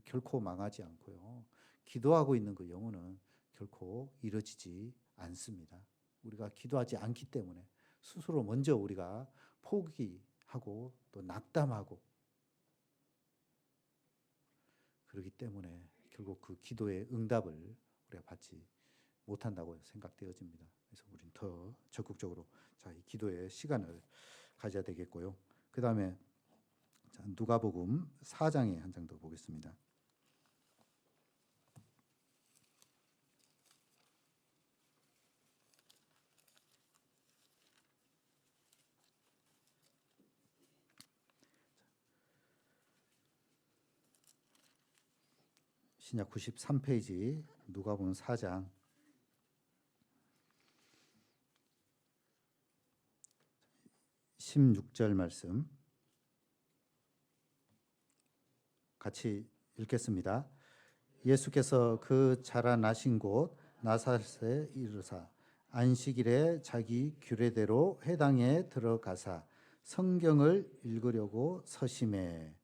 결코 망하지 않고요. 기도하고 있는 그 영혼은 결코 이루어지지 않습니다. 우리가 기도하지 않기 때문에 스스로 먼저 우리가 포기하고 또 낙담하고 그렇기 때문에 결국 그 기도의 응답을 우리가 받지 못한다고 생각되어집니다. 그래서 우리는 더 적극적으로 이 기도의 시간을 가져야 되겠고요. 그 다음에 누가복음 4장에 한 장 더 보겠습니다. 신약 93페이지 누가복음 4장 16절 말씀 같이 읽겠습니다. 예수께서 그 자라나신 곳 나사렛에 이르사 안식일에 자기 규례대로 회당에 들어가사 성경을 읽으려고 서심해.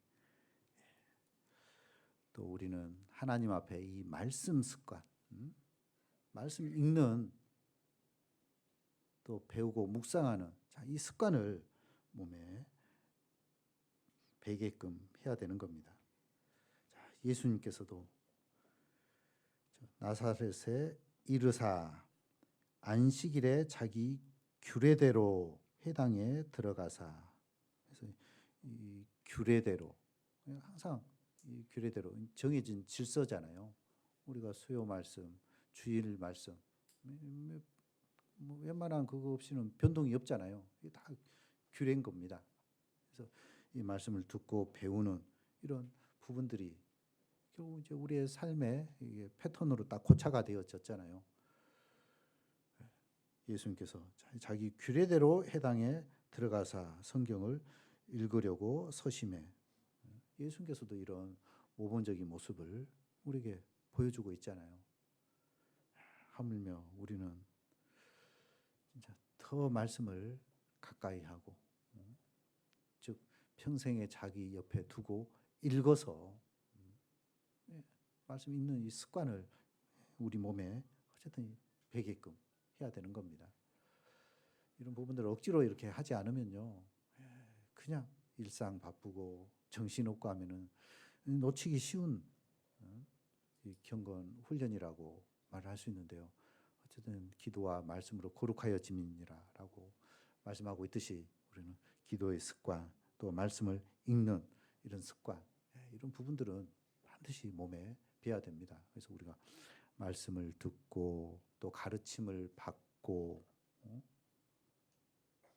또 우리는 하나님 앞에 이 말씀 습관, 말씀 읽는 또 배우고 묵상하는 이 습관을 몸에 배게끔 해야 되는 겁니다. 예수님께서도 나사렛에 이르사 안식일에 자기 규례대로 회당에 들어가사. 그래서 이 규례대로 항상 이 규례대로 정해진 질서잖아요. 우리가 수요 말씀, 주일 말씀, 뭐 웬만한 그거 없이는 변동이 없잖아요. 이게 다 규례인 겁니다. 그래서 이 말씀을 듣고 배우는 이런 부분들이 결국 이제 우리의 삶의 이게 패턴으로 딱 고착화 되어졌잖아요. 예수님께서 자기 규례대로 회당에 들어가사 성경을 읽으려고 서심해. 예수님께서도 이런 모범적인 모습을 우리에게 보여주고 있잖아요. 하물며 우리는 진짜 더 말씀을 가까이 하고, 즉 평생에 자기 옆에 두고 읽어서 말씀 읽는 이 습관을 우리 몸에 어쨌든 배게끔 해야 되는 겁니다. 이런 부분들을 억지로 이렇게 하지 않으면요, 그냥 일상 바쁘고 정신없고 하면은 놓치기 쉬운 이 경건 훈련이라고 말할 수 있는데요. 어쨌든 기도와 말씀으로 거룩하여짐이니라라고 말씀하고 있듯이 우리는 기도의 습관, 또 말씀을 읽는 이런 습관, 이런 부분들은 반드시 몸에 배야 됩니다. 그래서 우리가 말씀을 듣고 또 가르침을 받고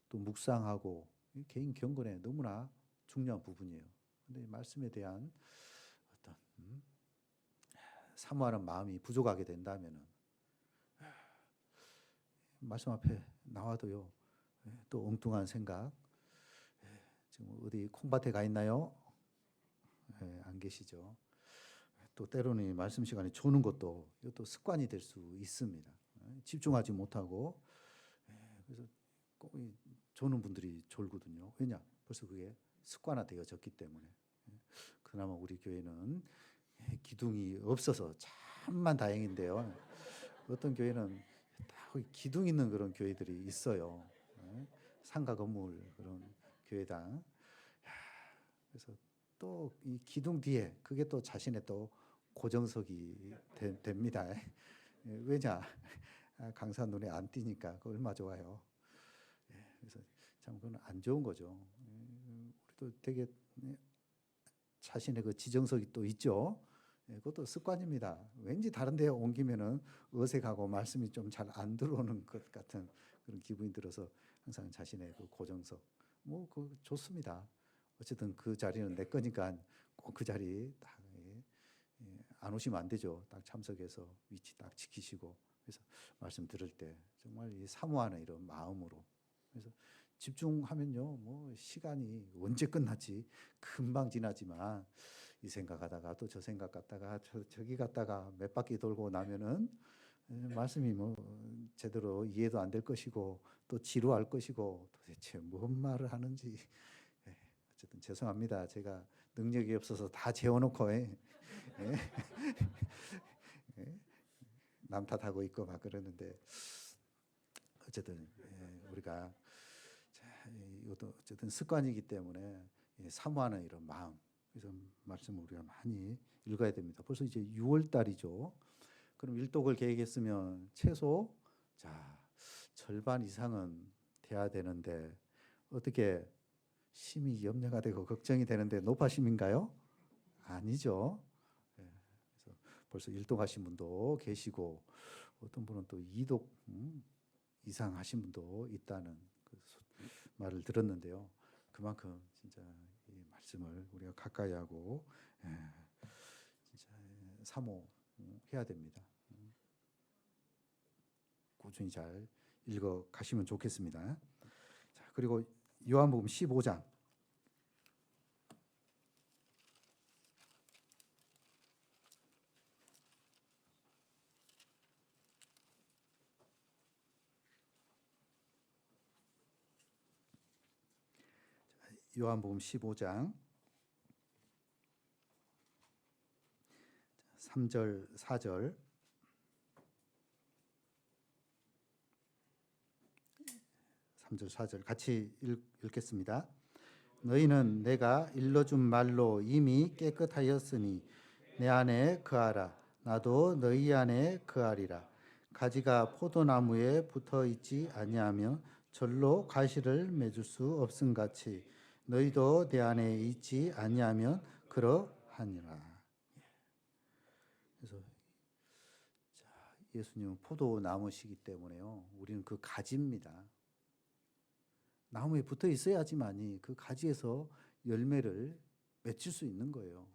또 묵상하고 개인 경건에 너무나 중요한 부분이에요. 근데 말씀에 대한 어떤 사모하는 마음이 부족하게 된다면은 말씀 앞에 나와도요, 또 엉뚱한 생각, 지금 어디 콩밭에 가 있나요? 안 계시죠. 또 때로는 말씀 시간에 조는 것도 이것도 습관이 될 수 있습니다. 집중하지 못하고 그래서 꼭 조는 분들이 졸거든요. 왜냐? 벌써 그게 습관화되어졌기 때문에. 그나마 우리 교회는 기둥이 없어서 참만 다행인데요. 어떤 교회는 다 기둥 있는 그런 교회들이 있어요. 상가 건물 그런 교회당. 그래서 또 이 기둥 뒤에 그게 또 자신의 또 고정석이 됩니다. 왜냐? 강사 눈에 안 띄니까 그 얼마 좋아요. 그래서 참 그건 안 좋은 거죠. 우리도 되게 자신의 그 지정석이 또 있죠. 그것도 습관입니다. 왠지 다른 데 옮기면은 어색하고 말씀이 좀 잘 안 들어오는 것 같은 그런 기분이 들어서 항상 자신의 그 고정석, 뭐 그 좋습니다. 어쨌든 그 자리는 내 거니까 꼭 그 자리 딱 안 오시면 안 되죠. 딱 참석해서 위치 딱 지키시고, 그래서 말씀 들을 때 정말 이 사모하는 이런 마음으로, 그래서 집중하면요, 뭐 시간이 언제 끝나지 금방 지나지만 이 생각하다가 또 저 생각 갔다가 저기 갔다가 몇 바퀴 돌고 나면은 말씀이 뭐 제대로 이해도 안 될 것이고 또 지루할 것이고 도대체 뭔 말을 하는지. 어쨌든 죄송합니다. 제가 능력이 없어서 다 재워놓고 남 탓하고 있고 막 그러는데, 어쨌든 우리가 이것도 어쨌든 습관이기 때문에 사모하는 이런 마음, 그래서 말씀을 우리가 많이 읽어야 됩니다. 벌써 이제 6월 달이죠. 그럼 일독을 계획했으면 최소 자 절반 이상은 돼야 되는데 어떻게 심히 염려가 되고 걱정이 되는데 노파심인가요? 아니죠. 그래서 벌써 일독하신 분도 계시고 어떤 분은 또 2독 이상 하신 분도 있다는 그 말을 들었는데요. 그만큼 진짜 이 말씀을 우리가 가까이 하고 진짜 사모해야 됩니다. 꾸준히 잘 읽어 가시면 좋겠습니다. 자, 그리고 요한복음 15장 요한복음 15장 3절 4절 3절 4절 같이 읽겠습니다. 너희는 내가 일러준 말로 이미 깨끗하였으니 내 안에 거하라. 나도 너희 안에 거하리라. 가지가 포도나무에 붙어 있지 아니하면 절로 가시를 맺을 수 없음같이 너희도 내 안에 있지 아니하면 그러하니라. 그래서 예수님은 포도나무시기 때문에요. 우리는 그 가지입니다. 나무에 붙어 있어야지만이 그 가지에서 열매를 맺을 수 있는 거예요.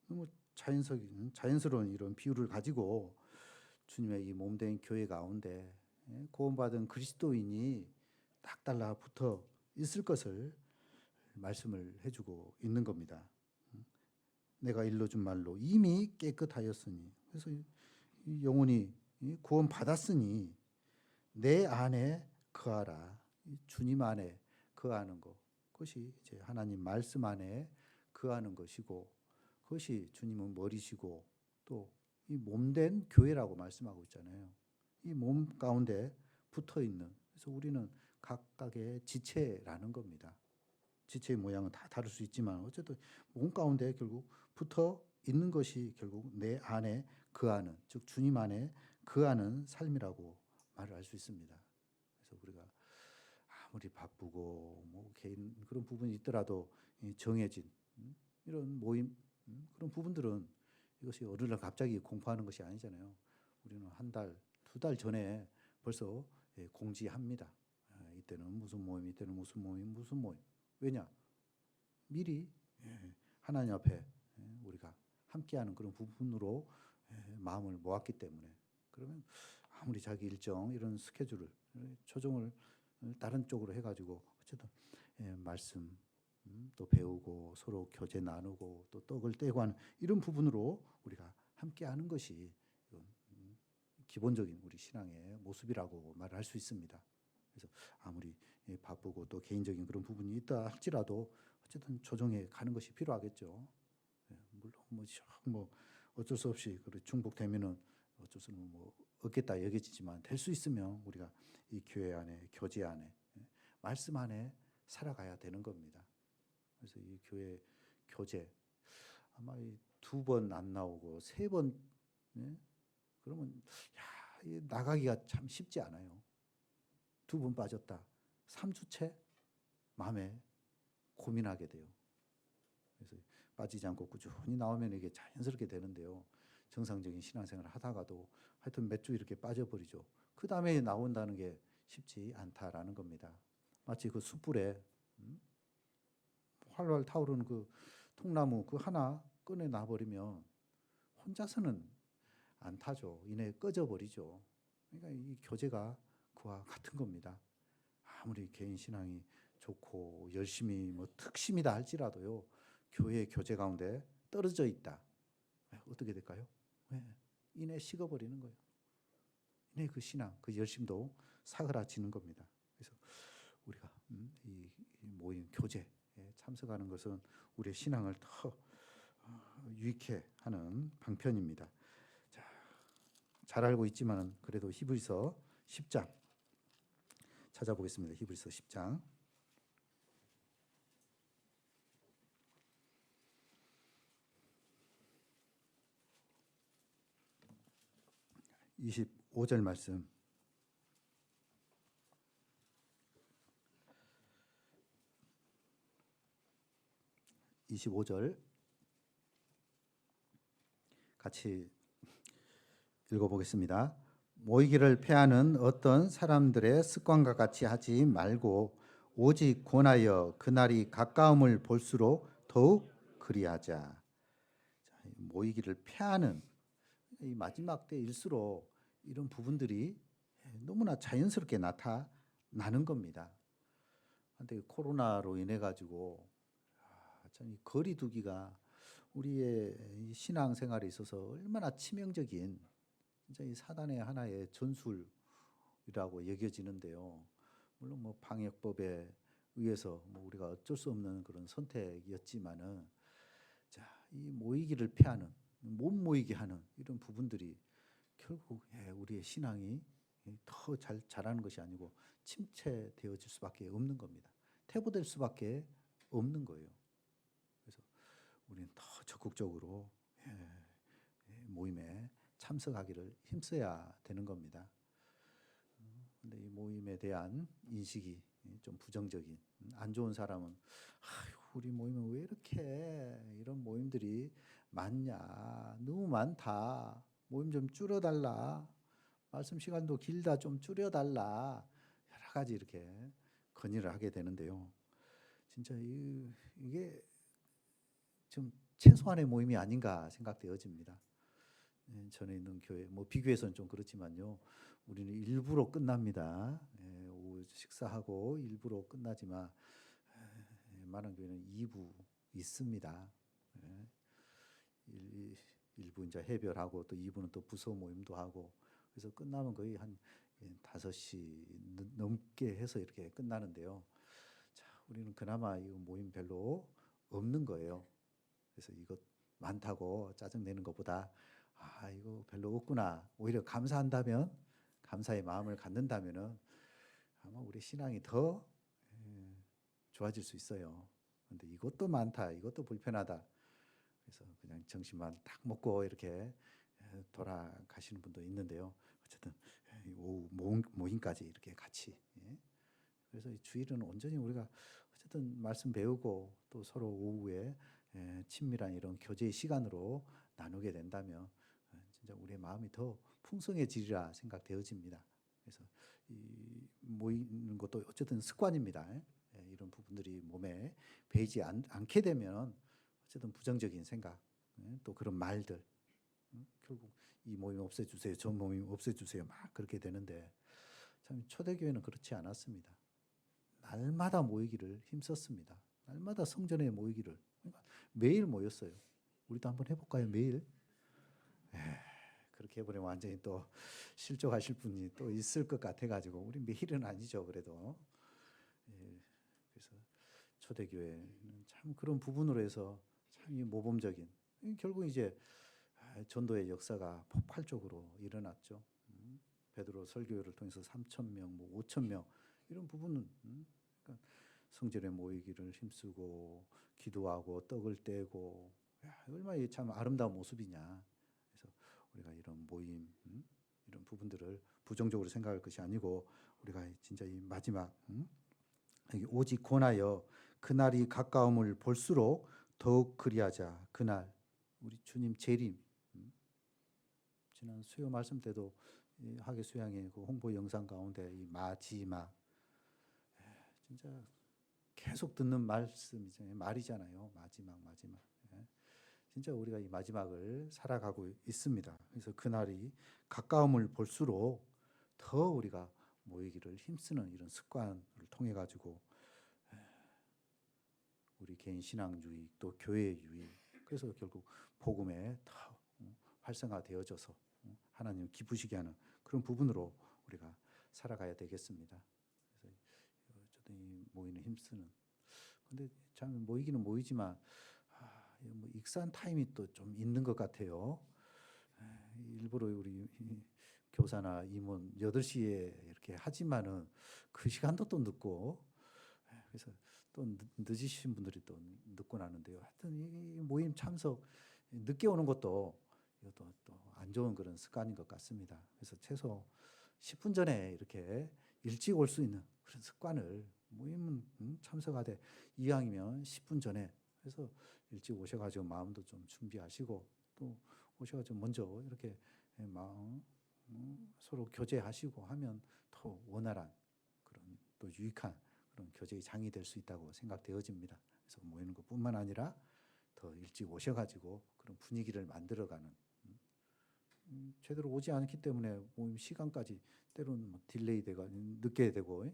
너무 자연스러운 이런 비유를 가지고 주님의 이 몸된 교회 가운데 구원받은 그리스도인이 딱 달라붙어 있을 것을 말씀을 해주고 있는 겁니다. 내가 일러준 말로 이미 깨끗하였으니, 그래서 이 영혼이 구원 받았으니 내 안에 거하라. 주님 안에 거하는 것, 그것이 이제 하나님 말씀 안에 거하는 것이고, 그것이 주님은 머리시고 또 이 몸된 교회라고 말씀하고 있잖아요. 이 몸 가운데 붙어 있는, 그래서 우리는 각각의 지체라는 겁니다. 지체의 모양은 다 다를 수 있지만 어쨌든 몸 가운데 결국 붙어 있는 것이 결국 내 안에 거하는, 즉 주님 안에 거하는 삶이라고 말을 할 수 있습니다. 그래서 우리가 아무리 바쁘고 뭐 개인 그런 부분이 있더라도 정해진 이런 모임 그런 부분들은 이것이 어느 날 갑자기 공포하는 것이 아니잖아요. 우리는 한 달, 두 달 전에 벌써 공지합니다. 이때는 무슨 모임, 이때는 무슨 모임, 무슨 모임. 왜냐? 미리 하나님 앞에 우리가 함께하는 그런 부분으로 마음을 모았기 때문에. 그러면 아무리 자기 일정 이런 스케줄을 조정을 다른 쪽으로 해가지고 어쨌든 말씀 또 배우고 서로 교제 나누고 또 떡을 떼고 하는 이런 부분으로 우리가 함께하는 것이 기본적인 우리 신앙의 모습이라고 말을 할 수 있습니다. 그래서 아무리 바쁘고 또 개인적인 그런 부분이 있다 할지라도 어쨌든 조정해 가는 것이 필요하겠죠. 물론 뭐 어쩔 수 없이 그렇게 중복되면은 어쩔 수 없는 뭐 없겠다 여겨지지만 될 수 있으면 우리가 이 교회 안에 교제 안에 말씀 안에 살아가야 되는 겁니다. 그래서 이 교회 교제 아마 두 번 안 나오고 세 번 그러면 나가기가 참 쉽지 않아요. 두 번 빠졌다. 3주째 마음에 고민하게 돼요. 그래서 빠지지 않고 꾸준히 나오면 이게 자연스럽게 되는데요. 정상적인 신앙생활을 하다가도 하여튼 몇 주 이렇게 빠져버리죠. 그 다음에 나온다는 게 쉽지 않다라는 겁니다. 마치 그 숯불에 활활 타오르는 그 통나무 그 하나 꺼내 놔버리면 혼자서는 안 타죠. 이내 꺼져버리죠. 그러니까 이 교제가 그와 같은 겁니다. 아무리 개인 신앙이 좋고 열심히 뭐 특심이다 할지라도요. 교회 교제 가운데 떨어져 있다. 어떻게 될까요? 이내 식어버리는 거예요. 이내 그 신앙, 그 열심도 사그라지는 겁니다. 그래서 우리가 이 모임 교제에 참석하는 것은 우리의 신앙을 더 유익해 하는 방편입니다. 자, 잘 알고 있지만 그래도 히브리서 10장 찾아보겠습니다. 히브리서 10장 25절 말씀. 25절 같이 읽어보겠습니다. 모이기를 패하는 어떤 사람들의 습관과 같이 하지 말고 오직 권하여 그날이 가까움을 볼수록 더욱 그리하자. 모이기를 패하는 이 마지막 때일수록 이런 부분들이 너무나 자연스럽게 나타나는 겁니다. 근데 코로나로 인해 가지고 참 이 거리 두기가 우리의 신앙 생활에 있어서 얼마나 치명적인 진짜 이 사단의 하나의 전술이라고 여겨지는데요. 물론 뭐 방역법에 의해서 뭐 우리가 어쩔 수 없는 그런 선택이었지만은 자, 이 모이기를 피하는 못 모이게 하는 이런 부분들이 결국 우리의 신앙이 더 자라는 것이 아니고 침체되어질 수밖에 없는 겁니다. 퇴보될 수밖에 없는 거예요. 그래서 우리는 더 적극적으로 모임에 참석하기를 힘써야 되는 겁니다. 근데 이 모임에 대한 인식이 좀 부정적인, 안 좋은 사람은 아유, 우리 모임은 왜 이렇게 이런 모임들이 많냐, 너무 많다, 모임 좀 줄여달라, 말씀 시간도 길다 좀 줄여달라, 여러 가지 이렇게 건의를 하게 되는데요. 진짜 이게 좀 최소한의 모임이 아닌가 생각되어집니다. 전에 있는 교회 뭐 비교해서는 좀 그렇지만요. 우리는 일부러 끝납니다. 오후 식사하고 일부러 끝나지만 웬만한 교회는 2부 있습니다. 예. 일부 이제 해별하고 또 2부는 또 부서 모임도 하고 그래서 끝나면 거의 한 5시 넘게 해서 이렇게 끝나는데요. 자, 우리는 그나마 이 모임 별로 없는 거예요. 그래서 이것 많다고 짜증내는 것보다 이거 별로 없구나. 오히려 감사한다면 감사의 마음을 갖는다면은 아마 우리 신앙이 더 좋아질 수 있어요. 근데 이것도 많다. 이것도 불편하다. 그래서 그냥 점심만 딱 먹고 이렇게 돌아가시는 분도 있는데요. 어쨌든 오후 모임까지 이렇게 같이. 그래서 이 주일은 온전히 우리가 어쨌든 말씀 배우고 또 서로 오후에 친밀한 이런 교제의 시간으로 나누게 된다면 진짜 우리의 마음이 더 풍성해지리라 생각되어집니다. 그래서 이 모이는 것도 어쨌든 습관입니다. 이런 부분들이 몸에 배이지 않게 되면 어쨌든 부정적인 생각, 또 그런 말들, 결국 이 모임 없애주세요, 저 모임 없애주세요, 막 그렇게 되는데 참 초대교회는 그렇지 않았습니다. 날마다 모이기를 힘썼습니다. 날마다 성전에 모이기를 그러니까 매일 모였어요. 우리도 한번 해볼까요? 매일? 그렇게 해보면 완전히 또 실족하실 분이 또 있을 것 같아가지고 우리 매일은 아니죠. 그래도 그래서 초대교회는 참 그런 부분으로 해서 참 모범적인 결국 이제 전도의 역사가 폭발적으로 일어났죠. 베드로 설교를 통해서 3,000명, 뭐 5,000명 이런 부분은 그러니까 성전에 모이기를 힘쓰고 기도하고 떡을 떼고 얼마나 참 아름다운 모습이냐. 그래서 우리가 이런 모임 이런 부분들을 부정적으로 생각할 것이 아니고 우리가 진짜 이 마지막 오직 권하여 그날이 가까움을 볼수록 더욱 그리하자. 그날 우리 주님 재림. 지난 수요 말씀 때도 학예 수양의 그 홍보 영상 가운데 이 마지막 진짜 계속 듣는 말씀이잖아요. 말이잖아요. 마지막. 진짜 우리가 이 마지막을 살아가고 있습니다. 그래서 그날이 가까움을 볼수록 더 우리가 모이기를 힘쓰는 이런 습관을 통해 가지고 우리 개인 신앙 유익 또 교회 유익 그래서 결국 복음에 더 활성화되어져서 하나님 기쁘시게 하는 그런 부분으로 우리가 살아가야 되겠습니다. 그래서 어쨌든 이 모이는 힘쓰는 근데 참 모이기는 모이지만 뭐 익산 타임이 또 좀 있는 것 같아요. 일부러 우리 교사나 임원 8시에 이렇게 하지만은 그 시간도 또 늦고 그래서 또 늦으신 분들이 또 늦고 나는데요. 하여튼 이 모임 참석 늦게 오는 것도 이것도 또 안 좋은 그런 습관인 것 같습니다. 그래서 최소 10분 전에 이렇게 일찍 올 수 있는 그런 습관을 모임 참석하되 이왕이면 10분 전에 그래서 일찍 오셔가지고 마음도 좀 준비하시고 또 오셔가지고 먼저 이렇게 마음 서로 교제하시고 하면 더 원활한 그런 또 유익한 그런 교제의 장이 될 수 있다고 생각되어집니다. 그래서 모이는 것뿐만 아니라 더 일찍 오셔가지고 그런 분위기를 만들어가는 제대로 오지 않기 때문에 모임 시간까지 때로는 뭐 딜레이되고 늦게 되고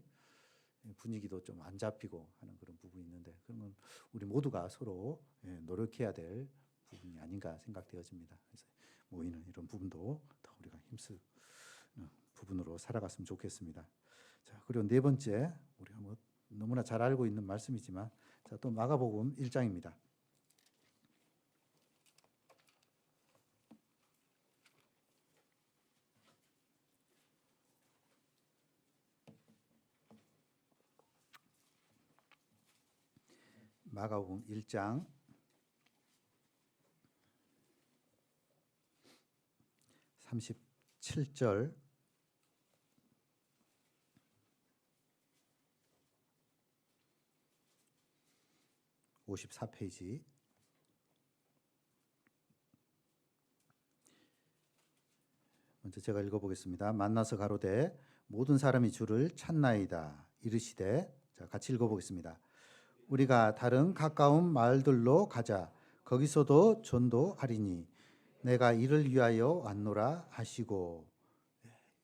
분위기도 좀 안 잡히고 하는 그런 부분이 있는데 그런 건 우리 모두가 서로 노력해야 될 부분이 아닌가 생각되어집니다. 그래서 모이는 이런 부분도 더 우리가 힘쓰는 부분으로 살아갔으면 좋겠습니다. 자, 그리고 네 번째 우리가 뭐 너무나 잘 알고 있는 말씀이지만 자, 또 마가복음 1장입니다. 마가복음 1장 37절 54페이지 먼저 제가 읽어보겠습니다. 만나서 가로되 모든 사람이 주를 찾나이다 이르시되 자 같이 읽어보겠습니다. 우리가 다른 가까운 마을들로 가자. 거기서도 전도하리니 내가 이를 위하여 왔노라 하시고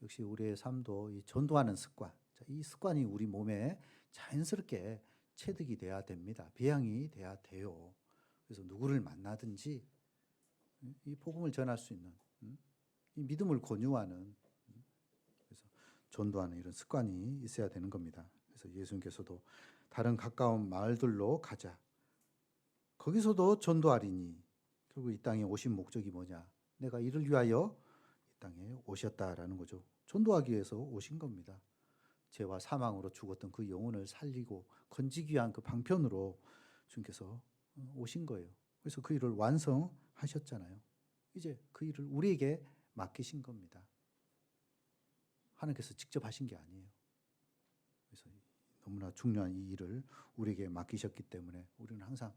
역시 우리의 삶도 이 전도하는 습관 이 습관이 우리 몸에 자연스럽게 체득이 돼야 됩니다. 배양이 돼야 돼요. 그래서 누구를 만나든지 이 복음을 전할 수 있는 이 믿음을 권유하는 그래서 전도하는 이런 습관이 있어야 되는 겁니다. 그래서 예수님께서도 다른 가까운 마을들로 가자. 거기서도 전도하리니 결국 이 땅에 오신 목적이 뭐냐? 내가 이를 위하여 이 땅에 오셨다라는 거죠. 전도하기 위해서 오신 겁니다. 죄와 사망으로 죽었던 그 영혼을 살리고 건지기 위한 그 방편으로 주님께서 오신 거예요. 그래서 그 일을 완성하셨잖아요. 이제 그 일을 우리에게 맡기신 겁니다. 하나님께서 직접 하신 게 아니에요. 그래서 너무나 중요한 이 일을 우리에게 맡기셨기 때문에 우리는 항상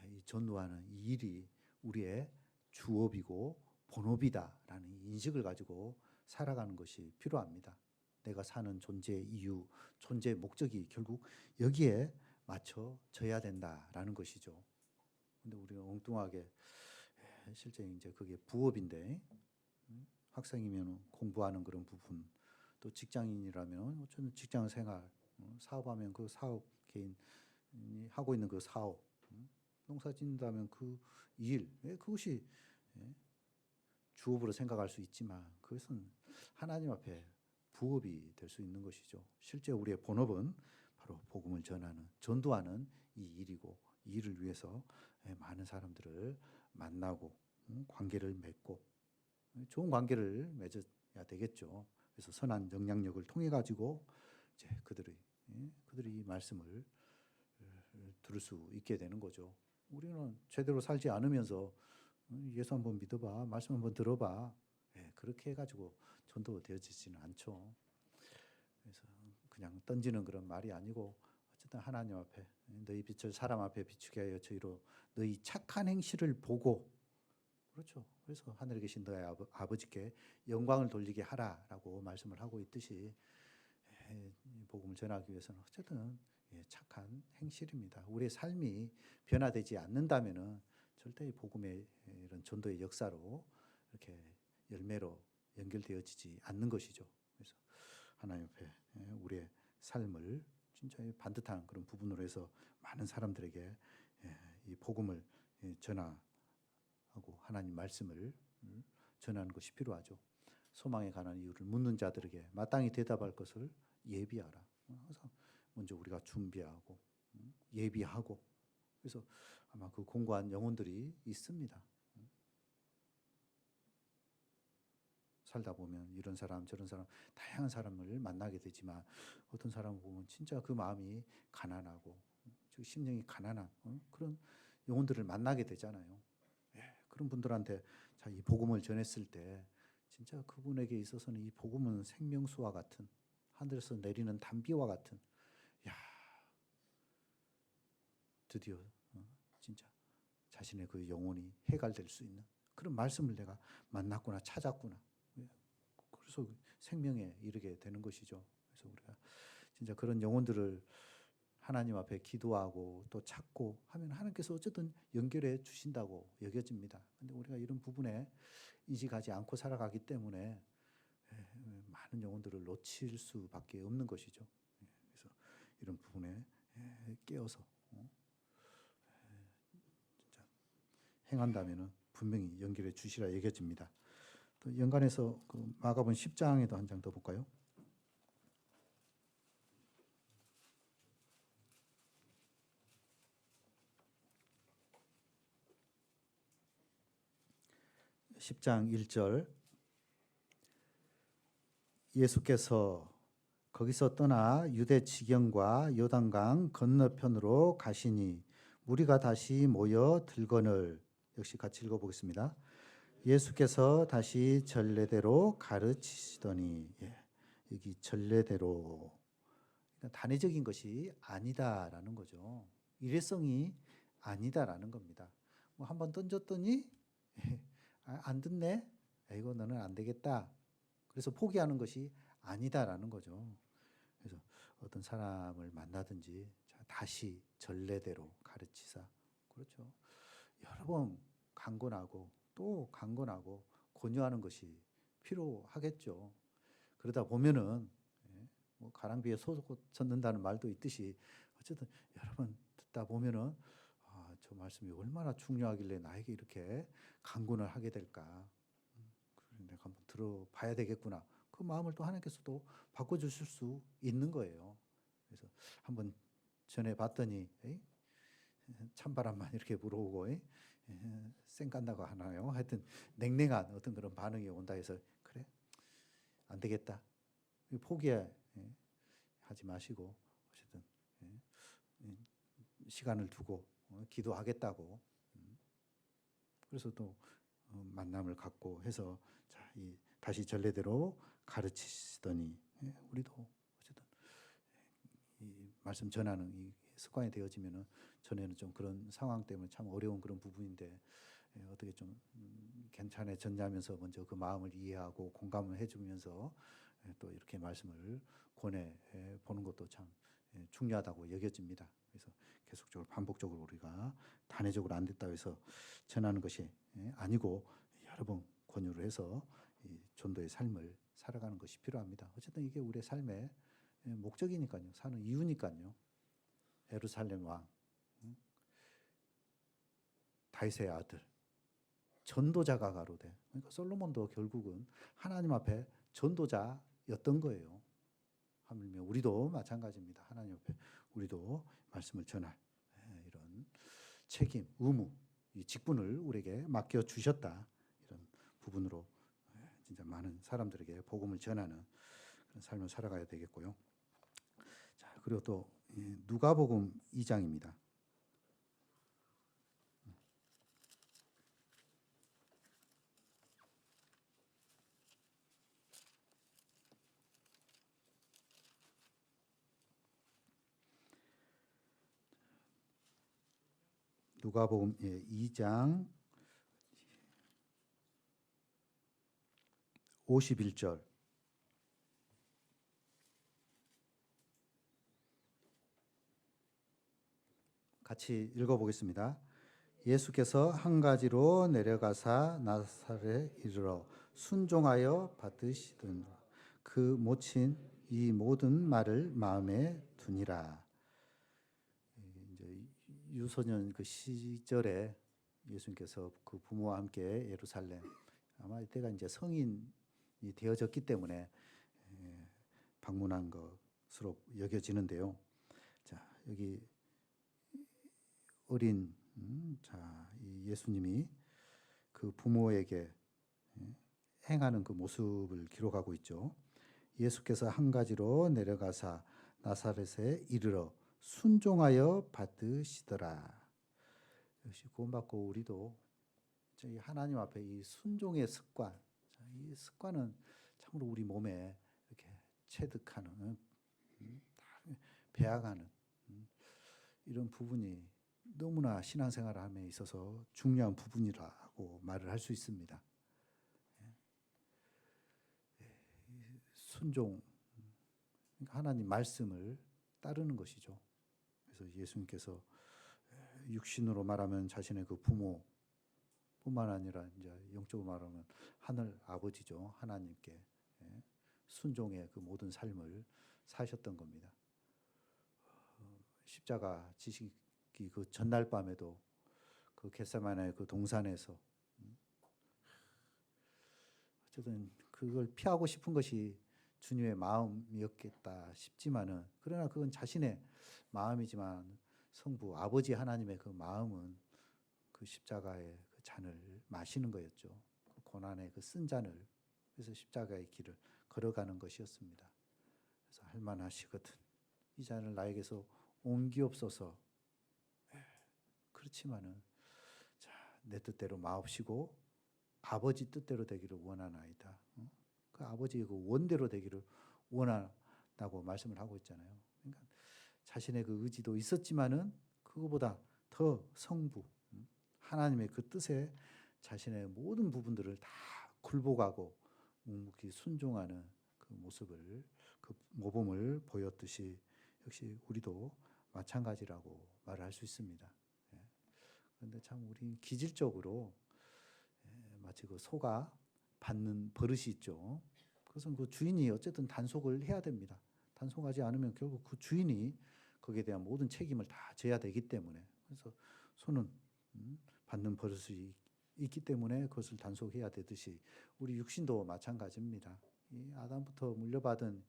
이 전도하는 이 일이 우리의 주업이고 본업이다라는 인식을 가지고 살아가는 것이 필요합니다. 내가 사는 존재의 이유, 존재의 목적이 결국 여기에 맞춰져야 된다라는 것이죠. 근데 우리가 엉뚱하게 실제 이제 그게 부업인데 학생이면 공부하는 그런 부분, 또 직장인이라면 어쩌면 직장 생활, 사업하면 그 사업 개인이 하고 있는 그 사업, 농사 짓는다면 그 일, 그것이 주업으로 생각할 수 있지만 그것은 하나님 앞에 부업이 될 수 있는 것이죠. 실제 우리의 본업은 바로 복음을 전하는, 전도하는 이 일이고 이 일을 위해서 많은 사람들을 만나고 관계를 맺고 좋은 관계를 맺어야 되겠죠. 그래서 선한 영향력을 통해 가지고 이제 그들이 이 말씀을 들을 수 있게 되는 거죠. 우리는 제대로 살지 않으면서 예수 한번 믿어봐, 말씀 한번 들어봐, 그렇게 해가지고 전도 되어지지는 않죠. 그래서 그냥 던지는 그런 말이 아니고 어쨌든 하나님 앞에 너희 빛을 사람 앞에 비추게 하여 저희로 너희 착한 행실을 보고 그렇죠. 그래서 하늘에 계신 너의 아버지께 영광을 돌리게 하라라고 말씀을 하고 있듯이 복음을 전하기 위해서는 어쨌든 착한 행실입니다. 우리의 삶이 변화되지 않는다면은 절대 복음의 이런 전도의 역사로 이렇게 열매로 연결되어지지 않는 것이죠. 그래서 하나님 앞에 우리의 삶을 진짜 반듯한 그런 부분으로 해서 많은 사람들에게 이 복음을 전하고 하나님 말씀을 전하는 것이 필요하죠. 소망에 관한 이유를 묻는 자들에게 마땅히 대답할 것을 예비하라. 항상 먼저 우리가 준비하고 예비하고 그래서 아마 그 공고한 영혼들이 있습니다. 살다 보면 이런 사람 저런 사람 다양한 사람을 만나게 되지만 어떤 사람을 보면 진짜 그 마음이 가난하고 심령이 가난한 그런 영혼들을 만나게 되잖아요. 그런 분들한테 자, 이 복음을 전했을 때 진짜 그분에게 있어서는 이 복음은 생명수와 같은 하늘에서 내리는 단비와 같은 야 드디어 진짜 자신의 그 영혼이 해갈될 수 있는 그런 말씀을 내가 만났구나 찾았구나. 그래서 생명에 이르게 되는 것이죠. 그래서 우리가 진짜 그런 영혼들을 하나님 앞에 기도하고 또 찾고 하면 하나님께서 어쨌든 연결해 주신다고 여겨집니다. 근데 우리가 이런 부분에 인식하지 않고 살아가기 때문에 많은 영혼들을 놓칠 수밖에 없는 것이죠. 그래서 이런 부분에 깨어서 진짜 행한다면은 분명히 연결해 주시라 여겨집니다. 또 연관해서 그 마가복음 10장에도 한 장 더 볼까요? (10장 1절) 예수께서 거기서 떠나 유대 지경과 요단강 건너편으로 가시니 무리가 다시 모여 들거늘 역시 같이 읽어보겠습니다. 예수께서 다시 전례대로 가르치시더니 여기 전례대로 그러니까 단회적인 것이 아니다라는 거죠. 일회성이 아니다라는 겁니다. 뭐 한번 던졌더니 안 듣네. 이거 너는 안 되겠다. 그래서 포기하는 것이 아니다라는 거죠. 그래서 어떤 사람을 만나든지 다시 전례대로 가르치사. 그렇죠. 여러 번 강권하고 또 강권하고 권유하는 것이 필요하겠죠. 그러다 보면은 뭐 가랑비에 소 젖는다는 말도 있듯이 어쨌든 여러분 듣다 보면은 저 말씀이 얼마나 중요하길래 나에게 이렇게 강권을 하게 될까? 내가 한번 들어봐야 되겠구나. 그 마음을 또 하나님께서 또 바꿔주실 수 있는 거예요. 그래서 한번 전해봤더니 찬바람만 이렇게 불어오고 쌩 간다고 하나요? 하여튼 냉랭한 어떤 그런 반응이 온다 해서 그래 안 되겠다. 포기해 하지 마시고 어쨌든 시간을 두고 기도하겠다고 그래서 또 만남을 갖고 해서 자, 다시 전례대로 가르치시더니 우리도 어쨌든 이 말씀 전하는 이 습관이 되어지면은 전에는 좀 그런 상황 때문에 참 어려운 그런 부분인데 어떻게 좀 괜찮아졌냐면서 먼저 그 마음을 이해하고 공감을 해주면서 또 이렇게 말씀을 권해 보는 것도 참 중요하다고 여겨집니다. 그래서 계속적으로 반복적으로 우리가 단회적으로 안 됐다고 해서 전하는 것이 아니고 여러 번 권유를 해서 이 전도의 삶을 살아가는 것이 필요합니다. 어쨌든 이게 우리의 삶의 목적이니까요. 사는 이유니까요. 예루살렘 왕, 다윗의 아들, 전도자가 가로되. 그러니까 솔로몬도 결국은 하나님 앞에 전도자였던 거예요. 하물며 우리도 마찬가지입니다. 하나님 앞에 우리도 말씀을 전할 이런 책임, 의무, 이 직분을 우리에게 맡겨 주셨다. 이런 부분으로 진짜 많은 사람들에게 복음을 전하는 그런 삶을 살아가야 되겠고요. 자, 그리고 또 누가복음 2장입니다. 누가복음 2장 51절 같이 읽어보겠습니다. 예수께서 한 가지로 내려가사 나사렛에 이르러 순종하여 받으시던 그 모친 이 모든 말을 마음에 두니라. 이제 유소년 그 시절에 예수님께서 그 부모와 함께 예루살렘 아마 이때가 이제 성인이 되어졌기 때문에 방문한 것으로 여겨지는데요. 자, 여기 어린 자, 이 예수님이 그 부모에게 행하는 그 모습을 기록하고 있죠. 예수께서 한 가지로 내려가사 나사렛에 이르러 순종하여 받으시더라. 역시 구원받고 우리도 저희 하나님 앞에 이 순종의 습관, 이 습관은 참으로 우리 몸에 이렇게 체득하는, 배워가는 이런 부분이 너무나 신앙생활함에 있어서 중요한 부분이라고 말을 할 수 있습니다. 순종, 하나님 말씀을 따르는 것이죠. 그래서 예수님께서 육신으로 말하면 자신의 그 부모뿐만 아니라 이제 영적으로 말하면 하늘 아버지죠. 하나님께 순종의 그 모든 삶을 사셨던 겁니다. 십자가 지시기 그 전날 밤에도 그 겟세마네 그 동산에서 어쨌든 그걸 피하고 싶은 것이 주님의 마음이었겠다 싶지만은 그러나 그건 자신의 마음이지만 성부 아버지 하나님의 그 마음은 그 십자가의 그 잔을 마시는 거였죠. 그 고난의 그 쓴 잔을 그래서 십자가의 길을 걸어가는 것이었습니다. 그래서 할만하시거든 이 잔을 나에게서 옮기옵소서. 그렇지만은 자, 내 뜻대로 마옵시고 아버지 뜻대로 되기를 원하나이다. 그 아버지의 그 원대로 되기를 원한다고 말씀을 하고 있잖아요. 그러니까 자신의 그 의지도 있었지만은 그거보다 더 성부 하나님의 그 뜻에 자신의 모든 부분들을 다 굴복하고 묵묵히 순종하는 그 모습을 그 모범을 보였듯이 역시 우리도 마찬가지라고 말을 할 수 있습니다. 그런데 참 우리 기질적으로 마치 그 소가 받는 버릇이 있죠. 그것은 그 주인이 어쨌든 단속을 해야 됩니다. 단속하지 않으면 결국 그 주인이 거기에 대한 모든 책임을 다 져야 되기 때문에 그래서 손은 받는 버릇이 있기 때문에 그것을 단속해야 되듯이 우리 육신도 마찬가지입니다. 이 아담부터 물려받은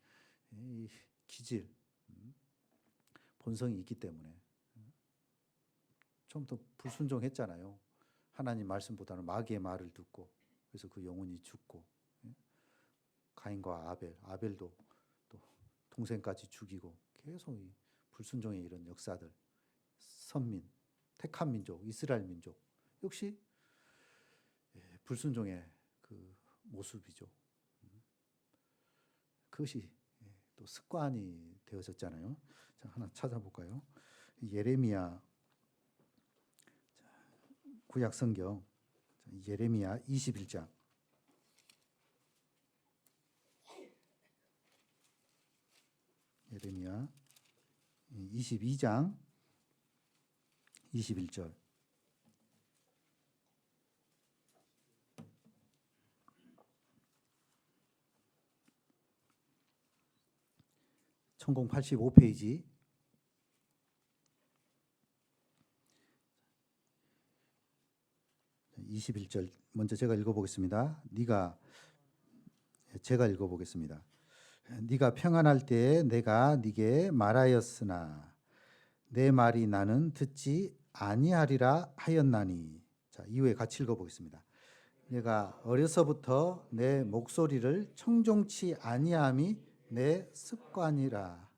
이 기질, 본성이 있기 때문에 좀 더 불순종했잖아요. 하나님 말씀보다는 마귀의 말을 듣고 그래서 그 영혼이 죽고 가인과 아벨도 또 동생까지 죽이고 계속 이 불순종의 이런 역사들, 선민, 택한 민족, 이스라엘 민족 역시 불순종의 그 모습이죠. 그것이 또 습관이 되어졌잖아요. 자, 하나 찾아볼까요? 예레미야 구약 성경 예레미야 21장 예레미야 22장 21절 (1085페이지) 21절 먼저 제가 읽어보겠습니다. 제가 읽어보겠습니다. 네가 평안할 때에 내가 네게 말하였으나 내 말이 나는 듣지 아니하리라 하였나니. 자, 이후에 같이 읽어보겠습니다. 내가 어려서부터 내 목소리를 청종치 아니함이 내 습관이라.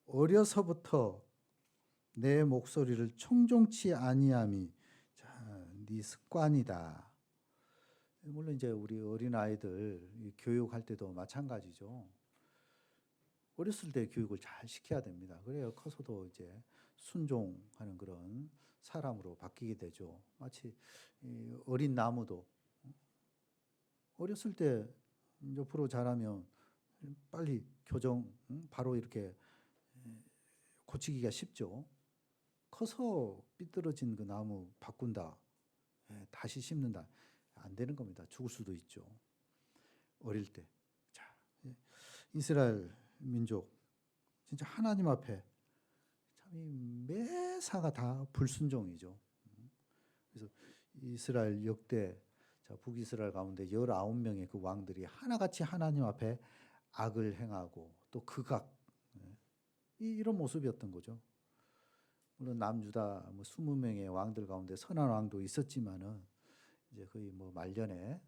어려서부터 내 목소리를 청종치 아니함이 네 습관이다. 물론 이제 우리 어린 아이들 교육할 때도 마찬가지죠. 어렸을 때 교육을 잘 시켜야 됩니다. 그래야 커서도 이제 순종하는 그런 사람으로 바뀌게 되죠. 마치 어린 나무도 어렸을 때 옆으로 자라면 빨리 교정 바로 이렇게 고치기가 쉽죠. 커서 삐뚤어진 그 나무 바꾼다, 다시 심는다, 안 되는 겁니다. 죽을 수도 있죠. 어릴 때. 자, 이스라엘 민족 진짜 하나님 앞에 참 매사가 다 불순종이죠. 그래서 이스라엘 역대 북이스라엘 가운데 19명의 그 왕들이 하나같이 하나님 앞에 악을 행하고 또 극악 이런 모습이었던 거죠. 물론 남유다 20명의 왕들 가운데 선한 왕도 있었지만은 이제 거의 말년에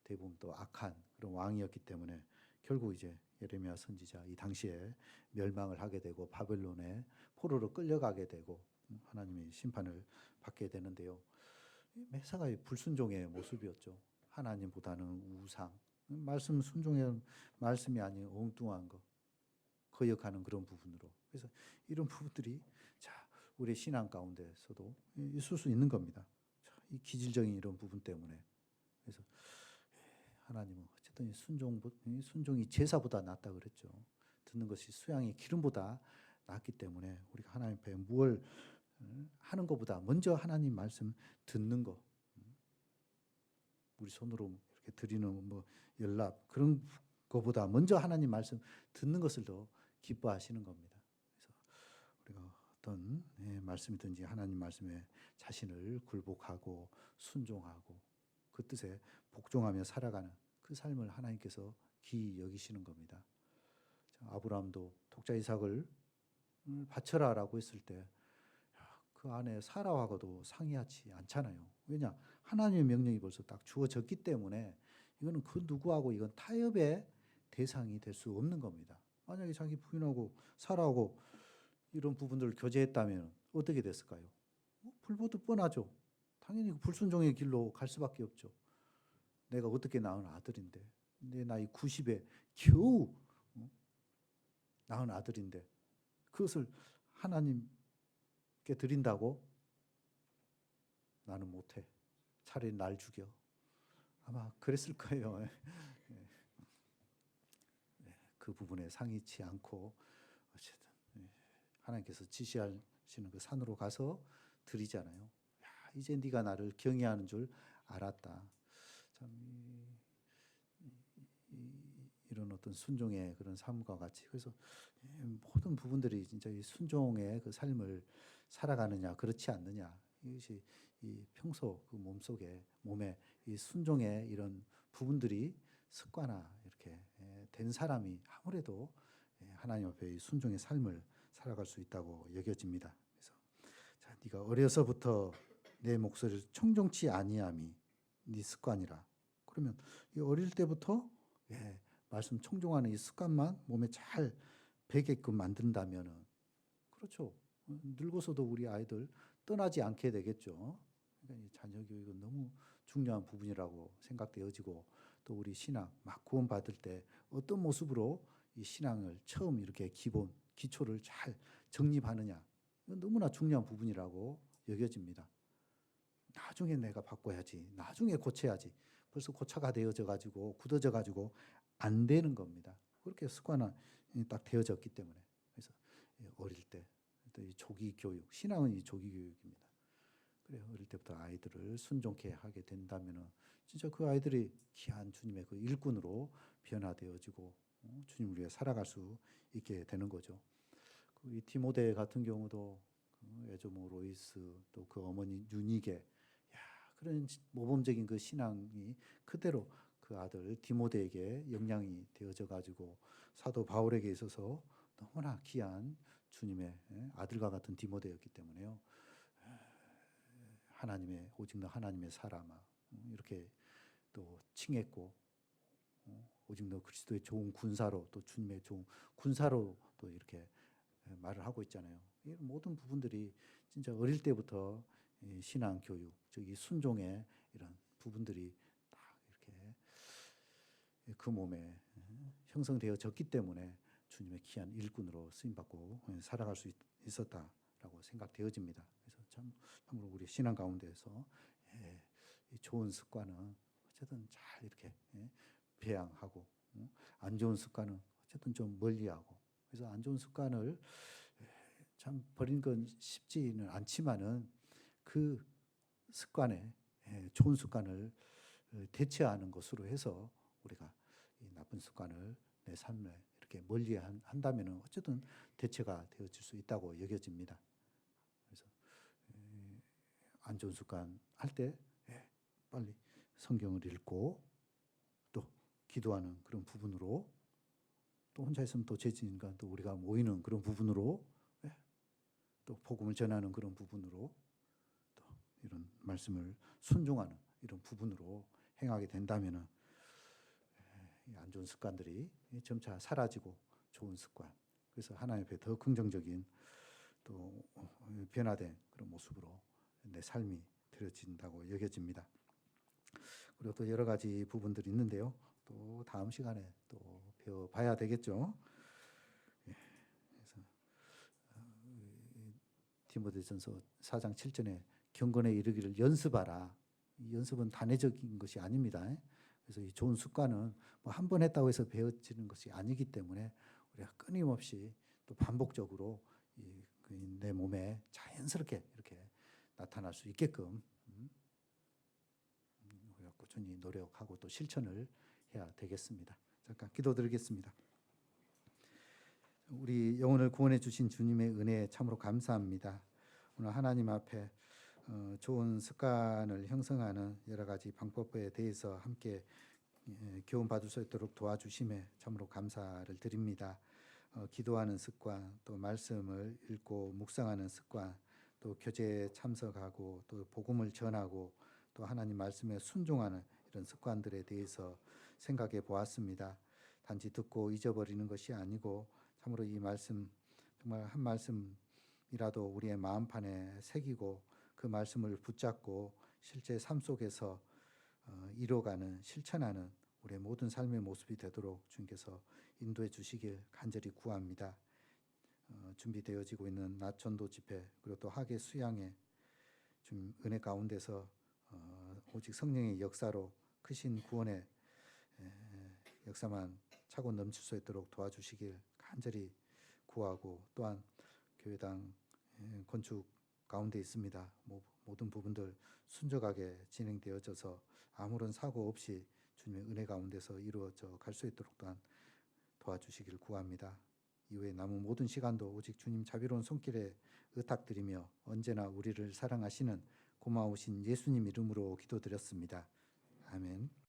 대부분 또 악한 그런 왕이었기 때문에 결국 이제 예레미야 선지자 이 당시에 멸망을 하게 되고 바벨론에 포로로 끌려가게 되고 하나님의 심판을 받게 되는데요. 매사가 불순종의 모습이었죠. 하나님보다는 우상, 말씀 순종의 말씀이 아닌 엉뚱한 거 거역하는 그런 부분으로. 그래서 이런 부분들이 우리 신앙 가운데서도 있을 수 있는 겁니다. 이 기질적인 이런 부분 때문에. 그래서 하나님은 어쨌든 순종이 제사보다 낫다 그랬죠. 듣는 것이 수양의 기름보다 낫기 때문에 우리가 하나님 앞에 무엇을 하는 것보다 먼저 하나님 말씀 듣는 거, 우리 손으로 이렇게 드리는 연락 그런 것보다 먼저 하나님 말씀 듣는 것을 더 기뻐하시는 겁니다. 그래서 우리가 어떤 말씀이든지 하나님 말씀에 자신을 굴복하고 순종하고 그 뜻에 복종하며 살아가는 그 삶을 하나님께서 귀히 여기시는 겁니다. 아브라함도 독자 이삭을 바쳐라라고 했을 때 그 안에 사라하고도 상의하지 않잖아요. 왜냐? 하나님의 명령이 벌써 딱 주어졌기 때문에 이거는 그 누구하고 이건 타협의 대상이 될 수 없는 겁니다. 만약에 자기 부인하고 사라하고 이런 부분들을 교제했다면 어떻게 됐을까요? 불보듯 뻔하죠. 당연히 불순종의 길로 갈 수밖에 없죠. 내가 어떻게 낳은 아들인데, 내 나이 90에 겨우 낳은 아들인데 그것을 하나님께 드린다고? 나는 못해. 차라리 날 죽여. 아마 그랬을 거예요. 그 부분에 상의치 않고 어쨌든 하나님께서 지시하시는 그 산으로 가서 드리잖아요. 야, 이제 네가 나를 경외하는 줄 알았다. 참 이런 어떤 순종의 그런 삶과 같이 그래서 모든 부분들이 진짜 이 순종의 그 삶을 살아가느냐 그렇지 않느냐 이것이 이 평소 그 몸에 이 순종의 이런 부분들이 습관화 이렇게 된 사람이 아무래도 하나님 앞에 이 순종의 삶을 살아갈 수 있다고 여겨집니다. 그래서 자, 네가 어려서부터 내 목소리를 청종치 아니함이 네 습관이라. 그러면 이 어릴 때부터 말씀 청종하는 이 습관만 몸에 잘 배게끔 만든다면은 그렇죠. 늙어서도 우리 아이들 떠나지 않게 되겠죠. 그러니까 이 자녀 교육은 너무 중요한 부분이라고 생각되어지고 또 우리 신앙 막 구원 받을 때 어떤 모습으로 이 신앙을 처음 이렇게 기초를 잘 정립하느냐 이건 너무나 중요한 부분이라고 여겨집니다. 나중에 내가 바꿔야지. 나중에 고쳐야지. 벌써 고쳐가 되어져 가지고 굳어져 가지고 안 되는 겁니다. 그렇게 습관화 딱 되어졌기 때문에. 그래서 어릴 때 또 이 조기 교육, 신앙은 이 조기 교육입니다. 그래 어릴 때부터 아이들을 순종케 하게 된다면은 진짜 그 아이들이 귀한 주님의 그 일꾼으로 변화되어지고 주님을 위해 살아갈 수 있게 되는 거죠. 이 디모데 같은 경우도 에조모 로이스 또 그 어머니 유니게 그런 모범적인 그 신앙이 그대로 그 아들 디모데에게 영향이 되어져 가지고 사도 바울에게 있어서 너무나 귀한 주님의 아들과 같은 디모데였기 때문에요. 하나님의 오직 너 하나님의 사람아 이렇게 또 칭했고 오직 너 그리스도의 좋은 군사로 또 주님의 좋은 군사로 또 이렇게 말을 하고 있잖아요. 이 모든 부분들이 진짜 어릴 때부터 신앙 교육, 즉 이 순종의 이런 부분들이 딱 이렇게 그 몸에 형성되어졌기 때문에 주님의 귀한 일꾼으로 쓰임 받고 살아갈 수 있었다라고 생각되어집니다. 그래서 참으로 우리 신앙 가운데서 이 좋은 습관은 어쨌든 잘 이렇게 배양하고 안 좋은 습관은 어쨌든 좀 멀리하고 그래서 안 좋은 습관을 참 버리는 건 쉽지는 않지만은 그 습관에 좋은 습관을 대체하는 것으로 해서 우리가 이 나쁜 습관을 내 삶에 이렇게 멀리 한다면은 어쨌든 대체가 되어질 수 있다고 여겨집니다. 그래서 안 좋은 습관 할 때 빨리 성경을 읽고 또 기도하는 그런 부분으로 또 혼자 있으면 또 재지니까 또 우리가 모이는 그런 부분으로 또 복음을 전하는 그런 부분으로 또 이런 말씀을 순종하는 이런 부분으로 행하게 된다면은 안 좋은 습관들이 점차 사라지고 좋은 습관. 그래서 하나님 앞에 더 긍정적인 또 변화된 그런 모습으로 내 삶이 되어진다고 여겨집니다. 그리고 또 여러 가지 부분들이 있는데요. 또 다음 시간에 또 배워봐야 되겠죠. 그래서 디모데전서 4장 7절에 경건에 이르기를 연습하라. 이 연습은 단회적인 것이 아닙니다. 그래서 이 좋은 습관은 뭐 한 번 했다고 해서 배워지는 것이 아니기 때문에 우리가 끊임없이 또 반복적으로 내 몸에 자연스럽게 이렇게 나타날 수 있게끔 우리가 꾸준히 노력하고 또 실천을 해야 되겠습니다. 잠깐 기도드리겠습니다. 우리 영혼을 구원해 주신 주님의 은혜에 참으로 감사합니다. 오늘 하나님 앞에 좋은 습관을 형성하는 여러 가지 방법에 대해서 함께 교훈 받을 수 있도록 도와주심에 참으로 감사를 드립니다. 기도하는 습관, 또 말씀을 읽고 묵상하는 습관, 또 교제에 참석하고 또 복음을 전하고 또 하나님 말씀에 순종하는 이런 습관들에 대해서 생각해 보았습니다. 단지 듣고 잊어버리는 것이 아니고 참으로 이 말씀 정말 한 말씀이라도 우리의 마음판에 새기고 그 말씀을 붙잡고 실제 삶 속에서 이뤄가는 실천하는 우리의 모든 삶의 모습이 되도록 주님께서 인도해 주시길 간절히 구합니다. 준비되어지고 있는 낮전도 집회 그리고 또 학예 수양회 주님 은혜 가운데서 오직 성령의 역사로 크신 구원의 역사만 차고 넘칠 수 있도록 도와주시길 간절히 구하고 또한 교회당 건축 가운데 있습니다. 모든 부분들 순적하게 진행되어져서 아무런 사고 없이 주님의 은혜 가운데서 이루어져 갈 수 있도록 또한 도와주시길 구합니다. 이후에 남은 모든 시간도 오직 주님 자비로운 손길에 의탁드리며 언제나 우리를 사랑하시는 고마우신 예수님 이름으로 기도드렸습니다. 아멘.